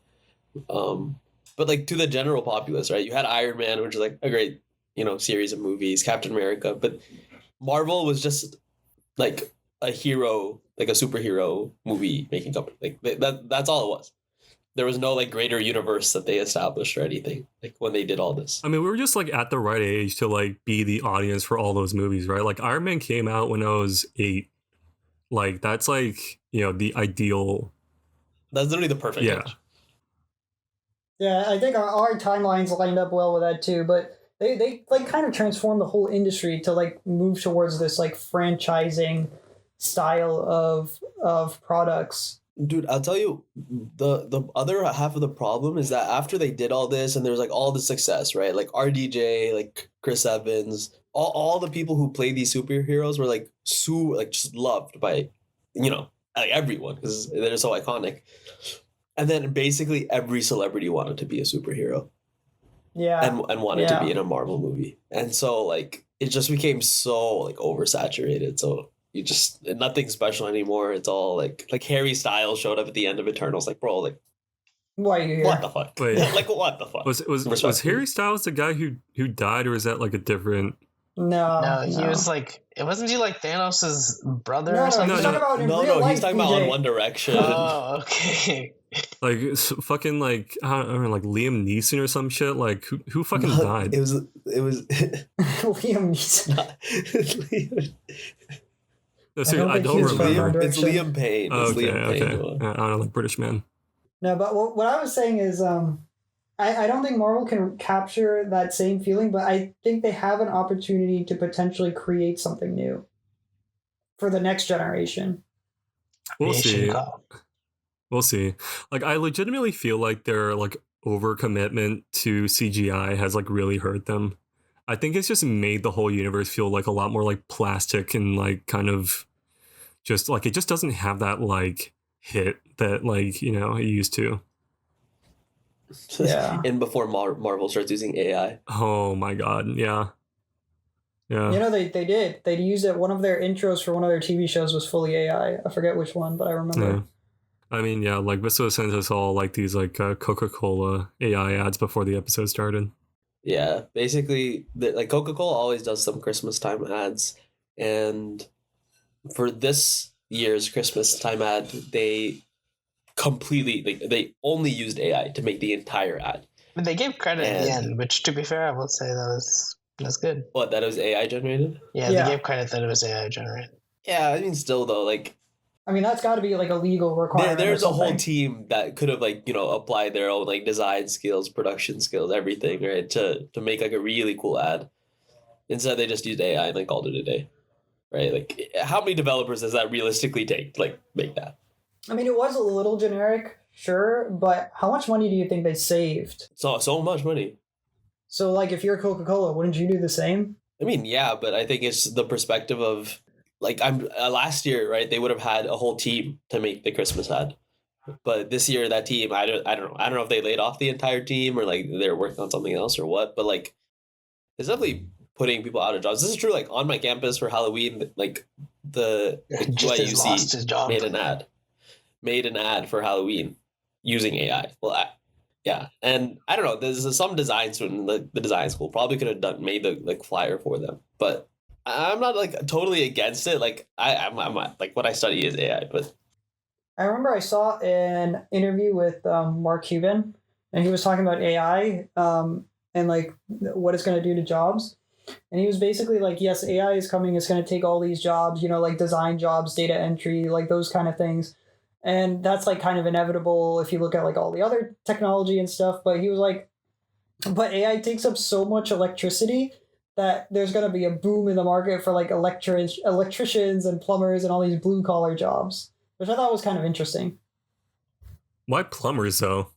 But like to the general populace, right? You had Iron Man, which is like a great, series of movies, Captain America, but Marvel was just like a hero, like a superhero movie making company. Like that's all it was. There was no like greater universe that they established or anything like when they did all this. I mean, we were just like at the right age to like be the audience for all those movies, right? Like Iron Man came out when I was 8. Like that's like, the ideal. That's literally the perfect age. Yeah, I think our timelines lined up well with that too, but they like kind of transformed the whole industry to like move towards this like franchising style of products. Dude, I'll tell you, the other half of the problem is that after they did all this and there was like all the success, right? Like RDJ, like Chris Evans, all the people who play these superheroes were like just loved by, like everyone because they're so iconic. And then basically every celebrity wanted to be a superhero. Yeah. And wanted to be in a Marvel movie. And so like it just became so like oversaturated. So nothing special anymore. It's all like Harry Styles showed up at the end of Eternals. Like, bro, like why are you here? What the fuck? Wait, like what the fuck? Was Harry Styles the guy who died, or is that like a different? No, he was like, wasn't he like Thanos' brother or something? He's talking about in real life, he's talking about on One Direction. Oh, okay. Like fucking like I don't know, like Liam Neeson or some shit. Like who fucking died? It was Liam Neeson. No, seriously, I don't remember. It's Liam Payne. It's Liam Payne. I don't know, like British man. No, but what I was saying is, I don't think Marvel can capture that same feeling, but I think they have an opportunity to potentially create something new for the next generation. We'll see. We'll see. Like, I legitimately feel like their like overcommitment to CGI has like really hurt them. I think it's just made the whole universe feel like a lot more like plastic and like kind of just like it just doesn't have that like hit that like it used to. Yeah. And before Marvel starts using AI. Oh my god, yeah. They used it. One of their intros for one of their TV shows was fully AI. I forget which one, but I remember. Yeah. I mean, yeah, like Vista sent us all like these like Coca-Cola AI ads before the episode started. Yeah, basically, like Coca-Cola always does some Christmas time ads, and for this year's Christmas time ad, they completely they only used AI to make the entire ad. But they gave credit at the end, which, to be fair, I will say that's good. What, that was AI generated? Yeah, Yeah. they gave credit that it was AI generated. Yeah, I mean, still though, like I mean, that's got to be like a legal requirement. there's or a whole something. team that could have applied their own like design skills, production skills, everything, right, to make like a really cool ad. Instead, they just used AI and like called it a day, right? Like, how many developers does that realistically take to like make that? I mean, it was a little generic, sure, but how much money do you think they saved? So much money. So, like, if you're Coca-Cola, wouldn't you do the same? I mean, yeah, but I think it's the perspective of like I'm last year, right? They would have had a whole team to make the Christmas ad, but this year that team, I don't know if they laid off the entire team or like they're working on something else or what. But like, it's definitely putting people out of jobs. This is true. Like on my campus for Halloween, like the Just lost his job. made an ad for Halloween using AI. Well, yeah, and I don't know. There's some design student, the design school probably could have made the like flyer for them, but I'm not like totally against it. Like I'm like what I study is AI, but I remember I saw an interview with Mark Cuban, and he was talking about AI and like what it's going to do to jobs. And he was basically like, yes, AI is coming. It's going to take all these jobs, like design jobs, data entry, like those kind of things. And that's like kind of inevitable if you look at like all the other technology and stuff. But he was like, but AI takes up so much electricity that there's going to be a boom in the market for like electricians and plumbers and all these blue collar jobs, which I thought was kind of interesting. Why plumbers though?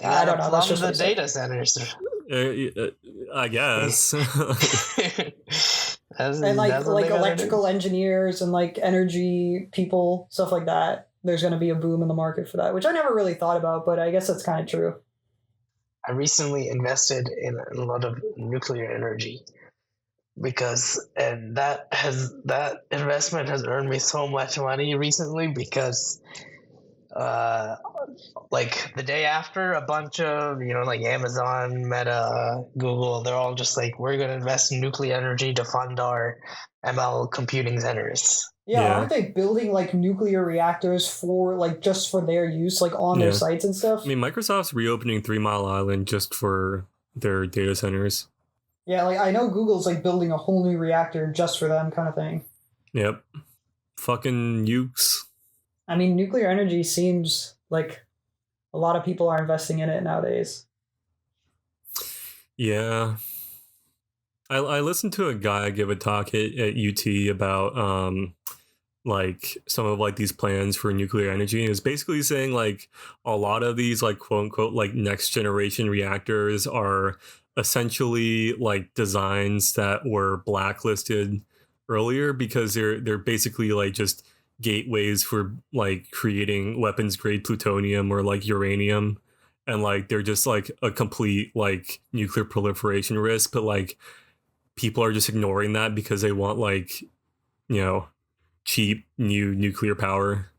I don't know. That's just the data centers. I guess. And like electrical engineers and like energy people, stuff like that. There's going to be a boom in the market for that, which I never really thought about, but I guess that's kind of true. I recently invested in a lot of nuclear energy and that investment has earned me so much money recently because like the day after, a bunch of like Amazon, Meta, Google, they're all just like, we're going to invest in nuclear energy to fund our ML computing centers. Yeah, aren't they building like nuclear reactors for like just for their use, like on their sites and stuff? I mean, Microsoft's reopening 3 Mile Island just for their data centers. Yeah, like I know Google's like building a whole new reactor just for them, kind of thing. Yep. Fucking nukes. I mean, nuclear energy seems like a lot of people are investing in it nowadays. Yeah. I listened to a guy give a talk at UT about like some of like these plans for nuclear energy, and it's basically saying like a lot of these like quote unquote like next generation reactors are essentially like designs that were blacklisted earlier because they're basically like just gateways for like creating weapons grade plutonium or like uranium, and like they're just like a complete like nuclear proliferation risk, but like people are just ignoring that because they want like cheap new nuclear power.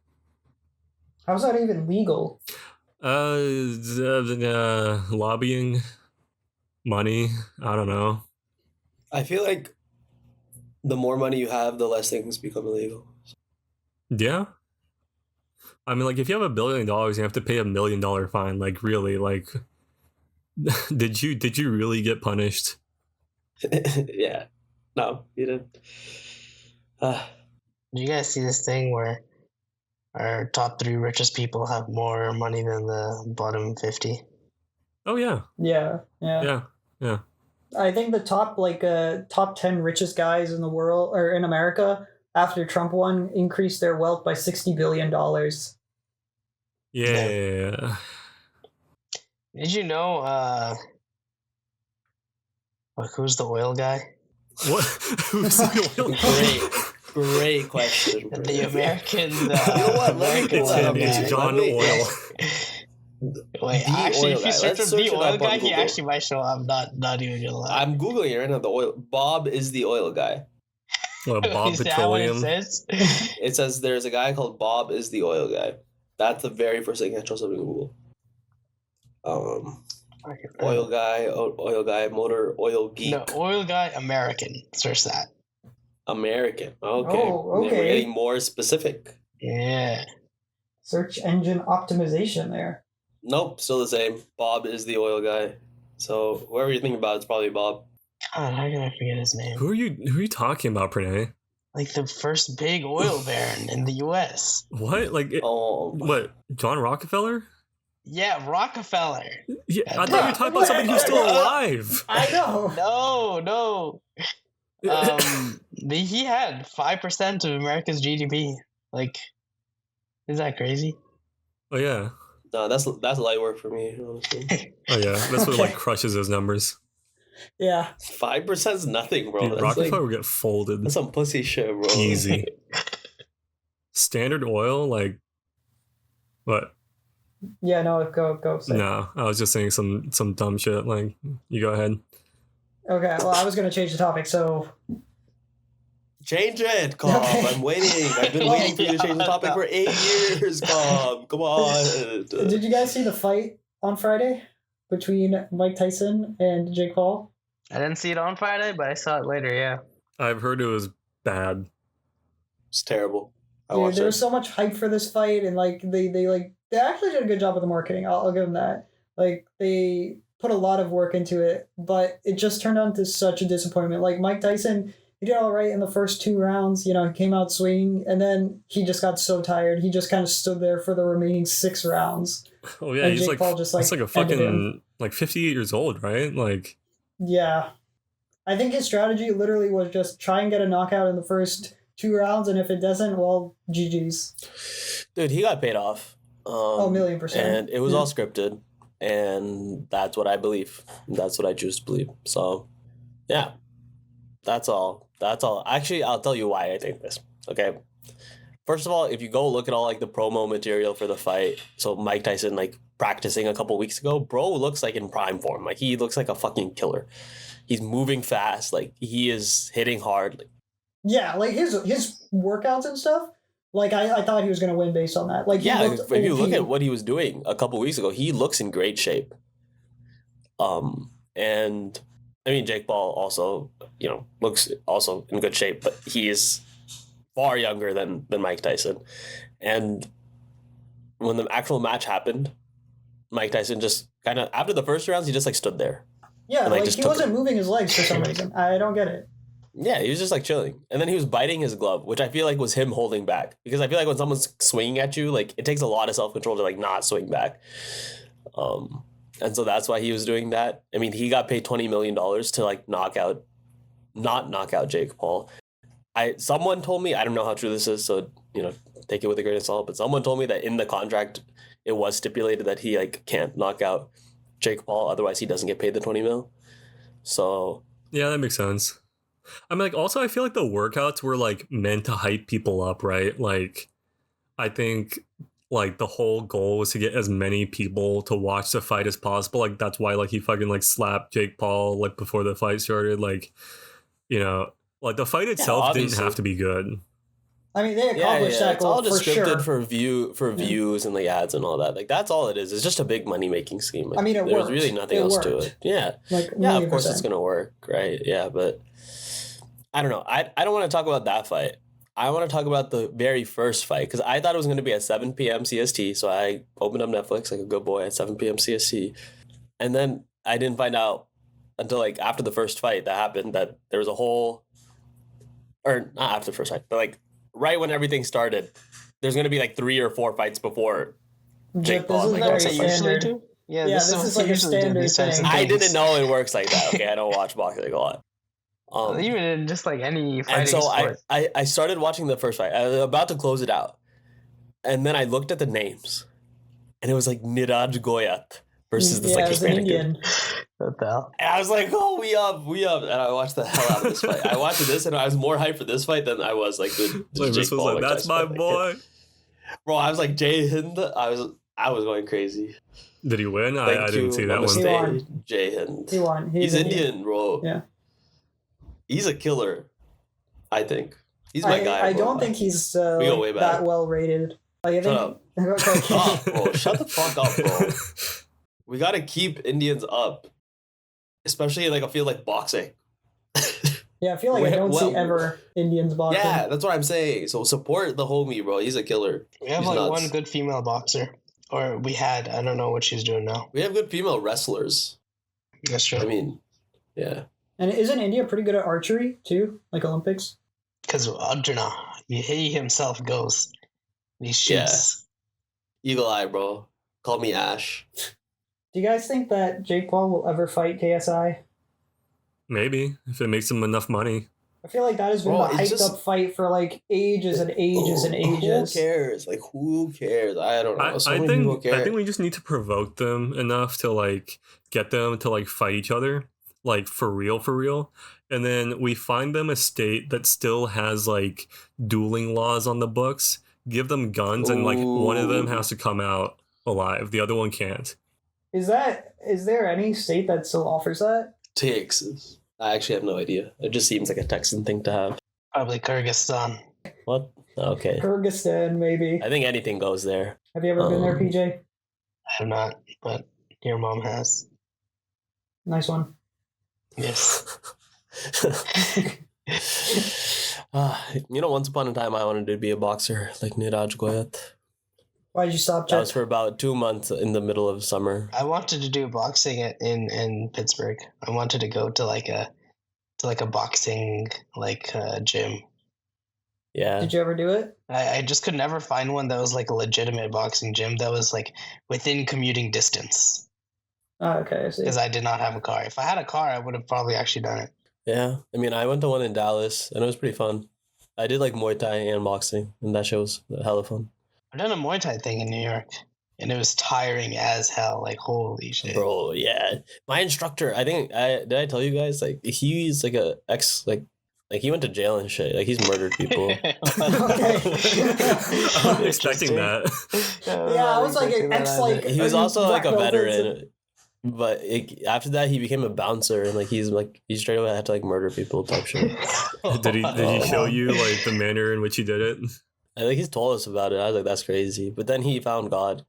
How's that even legal? Lobbying, money, I don't know. I feel like the more money you have, the less things become illegal. Yeah. I mean, like, if you have $1 billion, you have to pay $1 million fine. Like, really, like, did you really get punished? Yeah. No, you didn't. Do you guys see this thing where our top 3 richest people have more money than the bottom 50? Oh yeah. Yeah. I think the top 10 richest guys in the world or in America after Trump won increased their wealth by $60 billion. Yeah. Did you know Who's the oil guy? What? Who's the oil? Great question. The American. You know what? Let me American pull that up. oil It's guy. John Let me- Oil. Wait, The actually, oil if you guy. search Let's up search the it oil up on guy, he Google. actually might show up. Not even gonna lie. I'm googling it right now. The oil. Bob is the oil guy. What, Bob Is that what it Petroleum? says? It says there's a guy called Bob is the oil guy. That's the very first thing I chose up in Google. Oil guy, motor oil geek. No, oil guy, American. Search that. American. Okay. Oh, Yeah, we're okay. getting more specific. Yeah. Search engine optimization there. Nope, still the same. Bob is the oil guy. So whoever you're thinking about, it's probably Bob. God, how can I forget his name? Who are you talking about, Pranay? Like the first big oil baron in the U.S. What? Like Oh, what? John Rockefeller? Yeah, Rockefeller. Yeah, I thought you Yeah, were talking about somebody who's still alive. I know. No. He had 5% of America's GDP. Like, is that crazy? Oh yeah. no, that's light work for me, honestly. Oh yeah. That's what like Okay. crushes those numbers. Yeah. 5% is nothing, bro. Dude, That's Rockefeller like, would get folded. that's some pussy shit, bro. Easy. Standard Oil, like what? Yeah, no, go. Say. No, I was just saying some dumb shit. Like, you go ahead. Okay, well, I was going to change the topic, so... Change it, Cobb. Okay. I'm waiting. I've been waiting for you to change the topic for 8 years, Cobb. Come on. Did you guys see the fight on Friday between Mike Tyson and Jake Paul? I didn't see it on Friday, but I saw it later, yeah. I've heard it was bad. It's terrible. I Dude, watched there it. was so much hype for this fight, and like they actually did a good job with the marketing. I'll give them that. Like they put a lot of work into it, but it just turned out into such a disappointment. Like Mike Tyson, he did all right in the first 2 rounds. You know, he came out swinging, and then he just got so tired. He just kind of stood there for the remaining 6 rounds. Oh yeah, And he's Jake like Paul just, like, he's like a ended fucking him. like 58 years old, right? Like Yeah, I think his strategy literally was just try and get a knockout in the first 2 rounds, and if it doesn't, well, GG's. Dude, he got paid off. Oh, 1,000,000%. And it was Yeah. all scripted. And that's what I believe. That's what I choose to believe. So, yeah. That's all. Actually, I'll tell you why I think this. Okay. First of all, if you go look at all like the promo material for the fight, so Mike Tyson like practicing a couple weeks ago, bro looks like in prime form. Like he looks like a fucking killer. He's moving fast. Like he is hitting hard. Like, Yeah, like his workouts and stuff. Like I thought he was gonna win based on that. Like he yeah, looked if you look OP. at what he was doing a couple weeks ago, he looks in great shape. And I mean Jake Paul also, you know, looks also in good shape, but he is far younger than Mike Tyson. And when the actual match happened, Mike Tyson just kind of after the first rounds, he just like stood there. Yeah, and, like, like just he took wasn't moving his legs for some reason. I don't get it. Yeah, he was just like chilling. And then he was biting his glove, which I feel like was him holding back. Because I feel like when someone's swinging at you, like it takes a lot of self-control to like not swing back. And so that's why he was doing that. I mean, he got paid $20 million to like not knock out Jake Paul. Someone told me, I don't know how true this is, so you know, take it with a grain of salt, but someone told me that in the contract it was stipulated that he like can't knock out Jake Paul, otherwise he doesn't get paid the 20 mil. So yeah, that makes sense. I mean, like, also, I feel like the workouts were like meant to hype people up, right? Like, I think like the whole goal was to get as many people to watch the fight as possible. Like, that's why like he fucking like slapped Jake Paul like before the fight started. Like, you know, like the fight itself didn't obviously. have to be good. I mean, they accomplished that it's goal all just for scripted sure. for views and the ads and all that. Like that's all it is. It's just a big money making scheme. Like, I mean, it there's worked. really nothing It else to worked. it. Yeah, Like, yeah. Of course, 1,000,000%. it's gonna work, right? Yeah, but I don't know. I don't want to talk about that fight. I want to talk about the very first fight because I thought it was going to be at 7 p.m. CST. So I opened up Netflix like a good boy at 7 p.m. CST, and then I didn't find out until like after the first fight that happened that there was a whole, or not after the first fight, but like right when everything started, there's going to be like 3 or 4 fights before Jake This Paul. is Like, very what's What it they usually standard. do? Yeah, Yeah, this this is is what like they a usually do, standard these types of thing. I things. didn't know it works like that. Okay, I don't watch boxing a lot. Even in just like any fighting And so sport. I started watching the first fight. I was about to close it out. And then I looked at the names. And it was like Niraj Goyat versus this Yeah, like it was an Hispanic dude. Indian. What the hell? And I was like, oh, we up. And I watched the hell out of this fight. I watched this and I was more hyped for this fight than I was like the Like, Jake this was Paul. like, that's my boy. Bro, I was like, Jay Hind. I was going crazy. Did he win? I didn't see that one. He won. Jay Hind. He won. He's Indian, bro. Yeah. He's a killer, I think. He's my guy. I bro. don't think he's We go way back. that well rated. Like, I think. Shut up. Okay. Oh, bro, shut the fuck up, bro. We gotta keep Indians up, especially like I feel like boxing. Yeah, I feel like I don't see ever Indians boxing. Yeah, that's what I'm saying. So support the homie, bro. He's a killer. We have He's like nuts. one good female boxer, or we had. I don't know what she's doing now. We have good female wrestlers. That's true. I mean, yeah. And isn't India pretty good at archery too, like Olympics? Because Arjuna, he himself goes. He shoots. Eagle eye, bro. Call me Ash. Do you guys think that Jake Paul will ever fight KSI? Maybe, if it makes him enough money. I feel like that has been Bro, the it's hyped up fight for like ages and ages and ages. Who cares? Like, who cares? I don't know. I think we just need to provoke them enough to like get them to like fight each other, like for real, and then we find them a state that still has like dueling laws on the books. Give them guns, and like one of them has to come out alive. The other one can't. Is there any state that still offers that? Texas. I actually have no idea. It just seems like a Texan thing to have. Probably Kyrgyzstan. What? Okay. Kyrgyzstan, maybe. I think anything goes there. Have you ever been there, PJ? I have not, but your mom has. Nice one. Yes. Once upon a time I wanted to be a boxer like Niraj Goyat. Why did you stop, That Jet? was for about 2 months in the middle of summer. I wanted to do boxing in Pittsburgh. I wanted to go to like a boxing gym. Yeah. Did you ever do it? I just could never find one that was like a legitimate boxing gym that was like within commuting distance. Oh, okay, I see. Because I did not have a car. If I had a car, I would have probably actually done it. Yeah. I mean, I went to one in Dallas and it was pretty fun. I did like Muay Thai and boxing and that shit was hella fun. I've done a Muay Thai thing in New York, and it was tiring as hell. Like, holy shit. Bro, yeah. My instructor, did I tell you guys, like, he's like a ex, like he went to jail and shit. Like, he's murdered people. Okay. I wasn't expecting that. Yeah, I was like an ex, like He was also like a black belt veteran. But after that, he became a bouncer, and like he straight away had to like murder people type shit. Did he show you like the manner in which he did it? I think he's told us about it. I was like, that's crazy. But then he found God.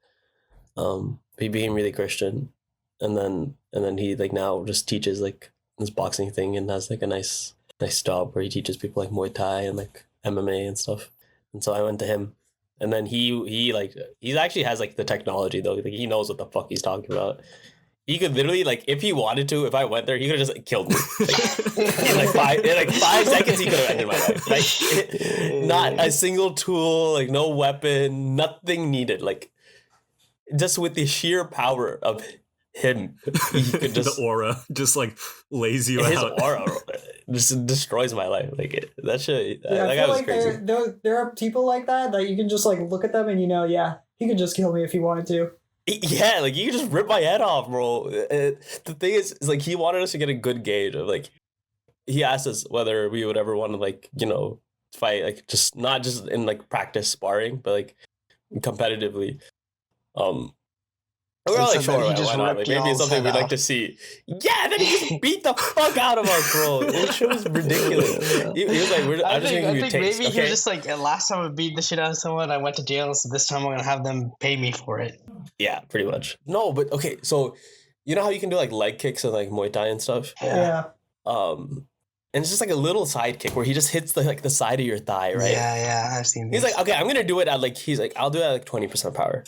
He became really Christian, and then he like now just teaches like this boxing thing and has like a nice job where he teaches people like Muay Thai and like MMA and stuff. And so I went to him, and then he actually has like the technology though. Like he knows what the fuck he's talking about. He could literally, like, if he wanted to, if I went there, he could have just killed me. Like, in 5 seconds, he could have ended my life. Like, not a single tool, like, no weapon, nothing needed. Like, just with the sheer power of him, he could just... The aura just, like, lays you his out. His aura just destroys my life. Like, that shit... Yeah, that I guy feel was like crazy. there are people like that you can just, like, look at them and yeah, he could just kill me if he wanted to. Yeah, like, you can just rip my head off, bro. The thing is, like, he wanted us to get a good gauge of, like, he asked us whether we would ever want to, like, fight, like, just not just in, like, practice sparring, but, like, competitively. We're all like, sure, why not? Like, maybe it's something we'd like to see. Yeah, then he just beat the fuck out of us, bro. It shit was ridiculous. He was like, I'm just gonna give you a taste. Maybe Okay? he was just like, last time I beat the shit out of someone, I went to jail, so this time I'm gonna have them pay me for it. Yeah, pretty much. No, but okay, so you know how you can do like leg kicks and like Muay Thai and stuff? Yeah. And it's just like a little side kick where he just hits the side of your thigh, right? Yeah, I've seen He's this. like, okay, I'm gonna do it at like, he's like, I'll do it at like 20% power.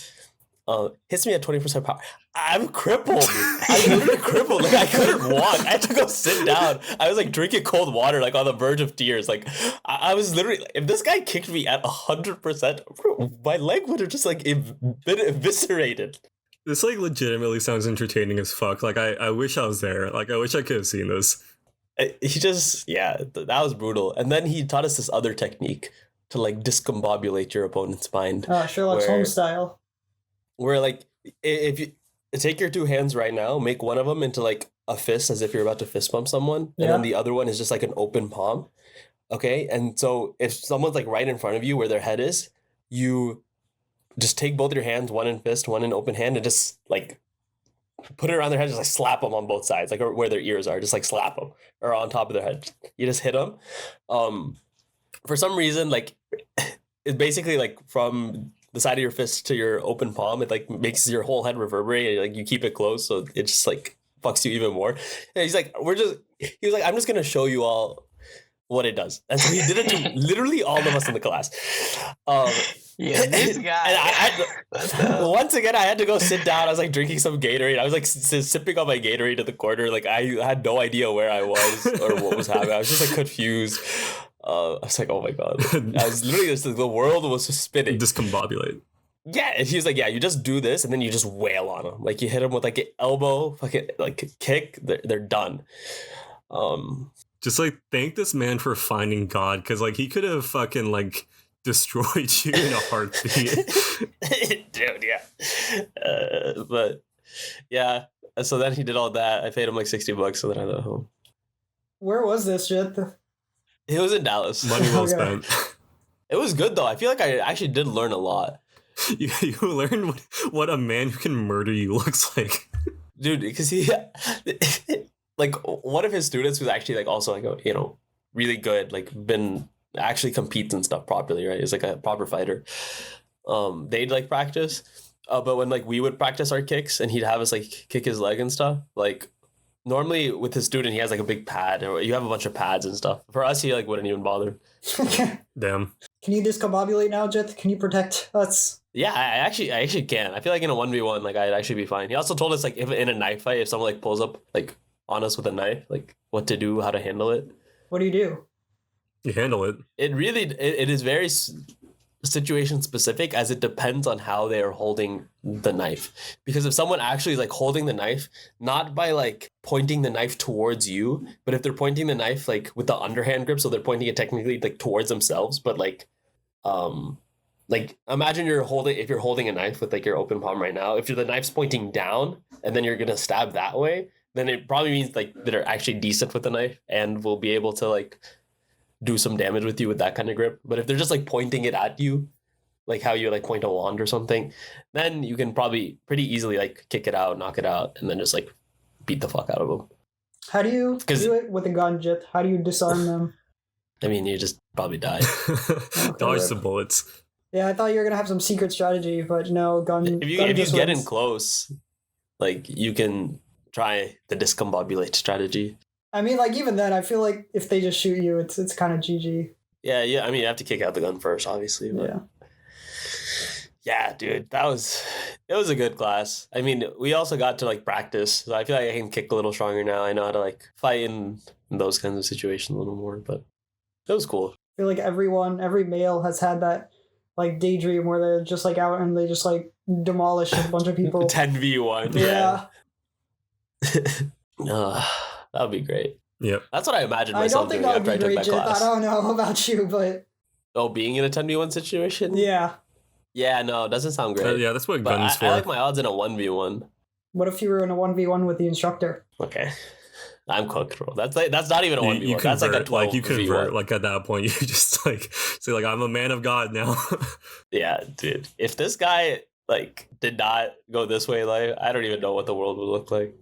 Hits me at 20% power. I'm crippled. I'm literally crippled. Like, I couldn't walk. I had to go sit down. I was like drinking cold water, like on the verge of tears. Like, I was literally, if this guy kicked me at 100%, bro, my leg would have just like been eviscerated. This like legitimately sounds entertaining as fuck. Like I wish I was there. Like I wish I could have seen this. He just, that was brutal. And then he taught us this other technique to like discombobulate your opponent's mind. Sherlock Holmes style. Where like, if take your two hands right now, make one of them into like a fist as if you're about to fist bump someone, and then the other one is just like an open palm. Okay, and so if someone's like right in front of you where their head is, you just take both your hands, one in fist, one in open hand, and just like put it around their head, just like slap them on both sides, like where their ears are, just like slap them, or on top of their head. You just hit them. For some reason, like it's basically like from the side of your fist to your open palm, it like makes your whole head reverberate. Like you keep it close, so it just like fucks you even more. And he's like, he was like, I'm just gonna show you all what it does. And so he did it to literally all of us in the class. This guy. And once again, I had to go sit down. I was like drinking some Gatorade. I was like sipping on my Gatorade in the corner. Like I had no idea where I was or what was happening. I was just like confused. I was like, oh my God. I was literally just the world was just spinning. Discombobulate. Yeah, and he was like, yeah, you just do this and then you just wail on them. Like you hit them with like an elbow, fucking like kick, they're done. Just like thank this man for finding God, because like he could have fucking like destroyed you in a heartbeat. Dude, yeah. But yeah, so then he did all that. I paid him like $60, so then I went home. Where was this shit? It was in Dallas. Money well spent. It was good though. I feel like I actually did learn a lot. You learn what a man who can murder you looks like. Dude, because he like one of his students was actually like also like a, really good, like been actually competes and stuff properly, right? He's like a proper fighter. They'd like practice, but when like we would practice our kicks and he'd have us like kick his leg and stuff, like normally with his student he has like a big pad, or you have a bunch of pads and stuff. For us, he like wouldn't even bother. Damn. Can you discombobulate now, Jith? Can you protect us? Yeah, I actually can. I feel like in a 1v1, like I'd actually be fine. He also told us like if in a knife fight, if someone like pulls up like on us with a knife, like what to do, how to handle it. What do you do? You handle it. It is very situation specific, as it depends on how they are holding the knife. Because if someone actually is like holding the knife, not by like pointing the knife towards you, but if they're pointing the knife like with the underhand grip, so they're pointing it technically like towards themselves, but like imagine if you're holding a knife with like your open palm right now, if the knife's pointing down and then you're gonna stab that way, then it probably means like they're actually decent with the knife and will be able to like do some damage with you with that kind of grip. But if they're just like pointing it at you, like how you like point a wand or something, then you can probably pretty easily like kick it out, knock it out, and then just like beat the fuck out of them. How do you do it with a gun, Jith? How do you disarm them? I mean, you just probably die. Dodge the bullets. Yeah, I thought you were gonna have some secret strategy, but no, gun. If you get in close, like you can try the discombobulate strategy. I mean, like even then, I feel like if they just shoot you, it's kind of GG. Yeah. I mean, you have to kick out the gun first, obviously. But yeah, dude, it was a good class. I mean, we also got to like practice, so I feel like I can kick a little stronger now. I know how to like fight in those kinds of situations a little more, but it was cool. I feel like every male has had that like daydream where they're just like out and they just like demolish a bunch of people. 10v1. Yeah. That would be great. Yep. That's what I imagined myself doing after I took that class. I don't know about you, but... Oh, being in a 10v1 situation? Yeah. Yeah, no, it doesn't sound great. Yeah, that's what guns for. I like my odds in a 1v1. What if you were in a 1v1 with the instructor? Okay. I'm cooked, bro. That's not even a 1v1. You convert, that's like a 12 like you convert. V1. Like at that point, you just like say like I'm a man of God now. Yeah, dude. If this guy like did not go this way, like I don't even know what the world would look like.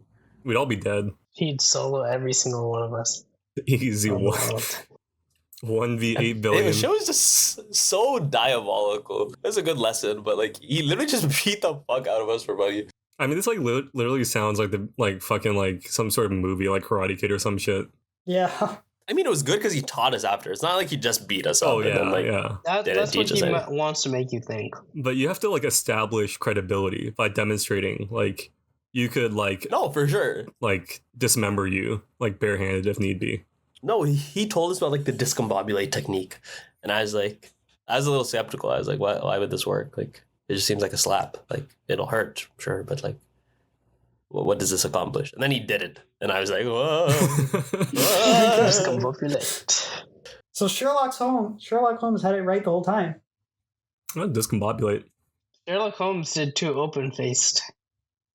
We'd all be dead. He'd solo every single one of us. Easy 1v8 billion. The show is just so diabolical. It's a good lesson, but like he literally just beat the fuck out of us for money. I mean, this like literally sounds like the like fucking like some sort of movie, like Karate Kid or some shit. Yeah. I mean, it was good because he taught us after. It's not like he just beat us up. Oh yeah, and then, like, yeah. That's what he wants to make you think. But you have to like establish credibility by demonstrating like you could like no, for sure, like dismember you like barehanded if need be. No, he told us about like the discombobulate technique, and I was a little skeptical. I was like, why would this work? Like, it just seems like a slap. Like, it'll hurt, sure, but like, what does this accomplish? And then he did it, and I was like, whoa. Discombobulate. So Sherlock Holmes had it right the whole time. Discombobulate. Sherlock Holmes did too open-faced.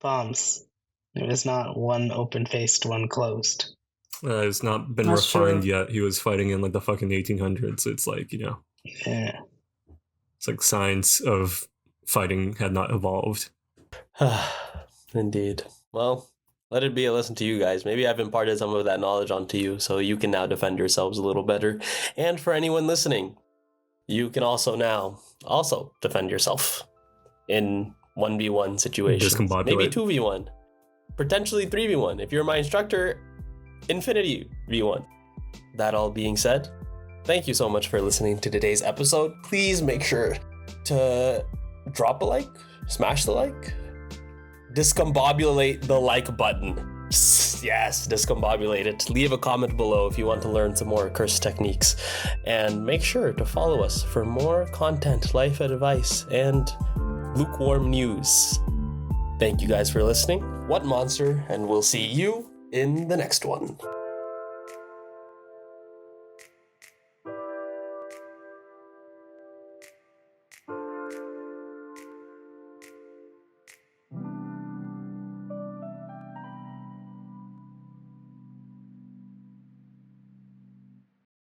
bombs. It was not one open-faced, one closed. It's not been That's refined true. yet. He was fighting in like the fucking 1800s. It's like, you know, Yeah. it's like science of fighting had not evolved. Indeed. Well, let it be a lesson to you guys. Maybe I've imparted some of that knowledge onto you so you can now defend yourselves a little better. And for anyone listening, you can also defend yourself in 1v1 situations. Discombobulate. Maybe 2v1. Potentially 3v1. If you're my instructor, infinity v1. That all being said, thank you so much for listening to today's episode. Please make sure to drop a like, smash the like, discombobulate the like button. Yes, discombobulate it. Leave a comment below if you want to learn some more curse techniques. And make sure to follow us for more content, life advice, and lukewarm news. Thank you guys for listening. What Monster, and we'll see you in the next one.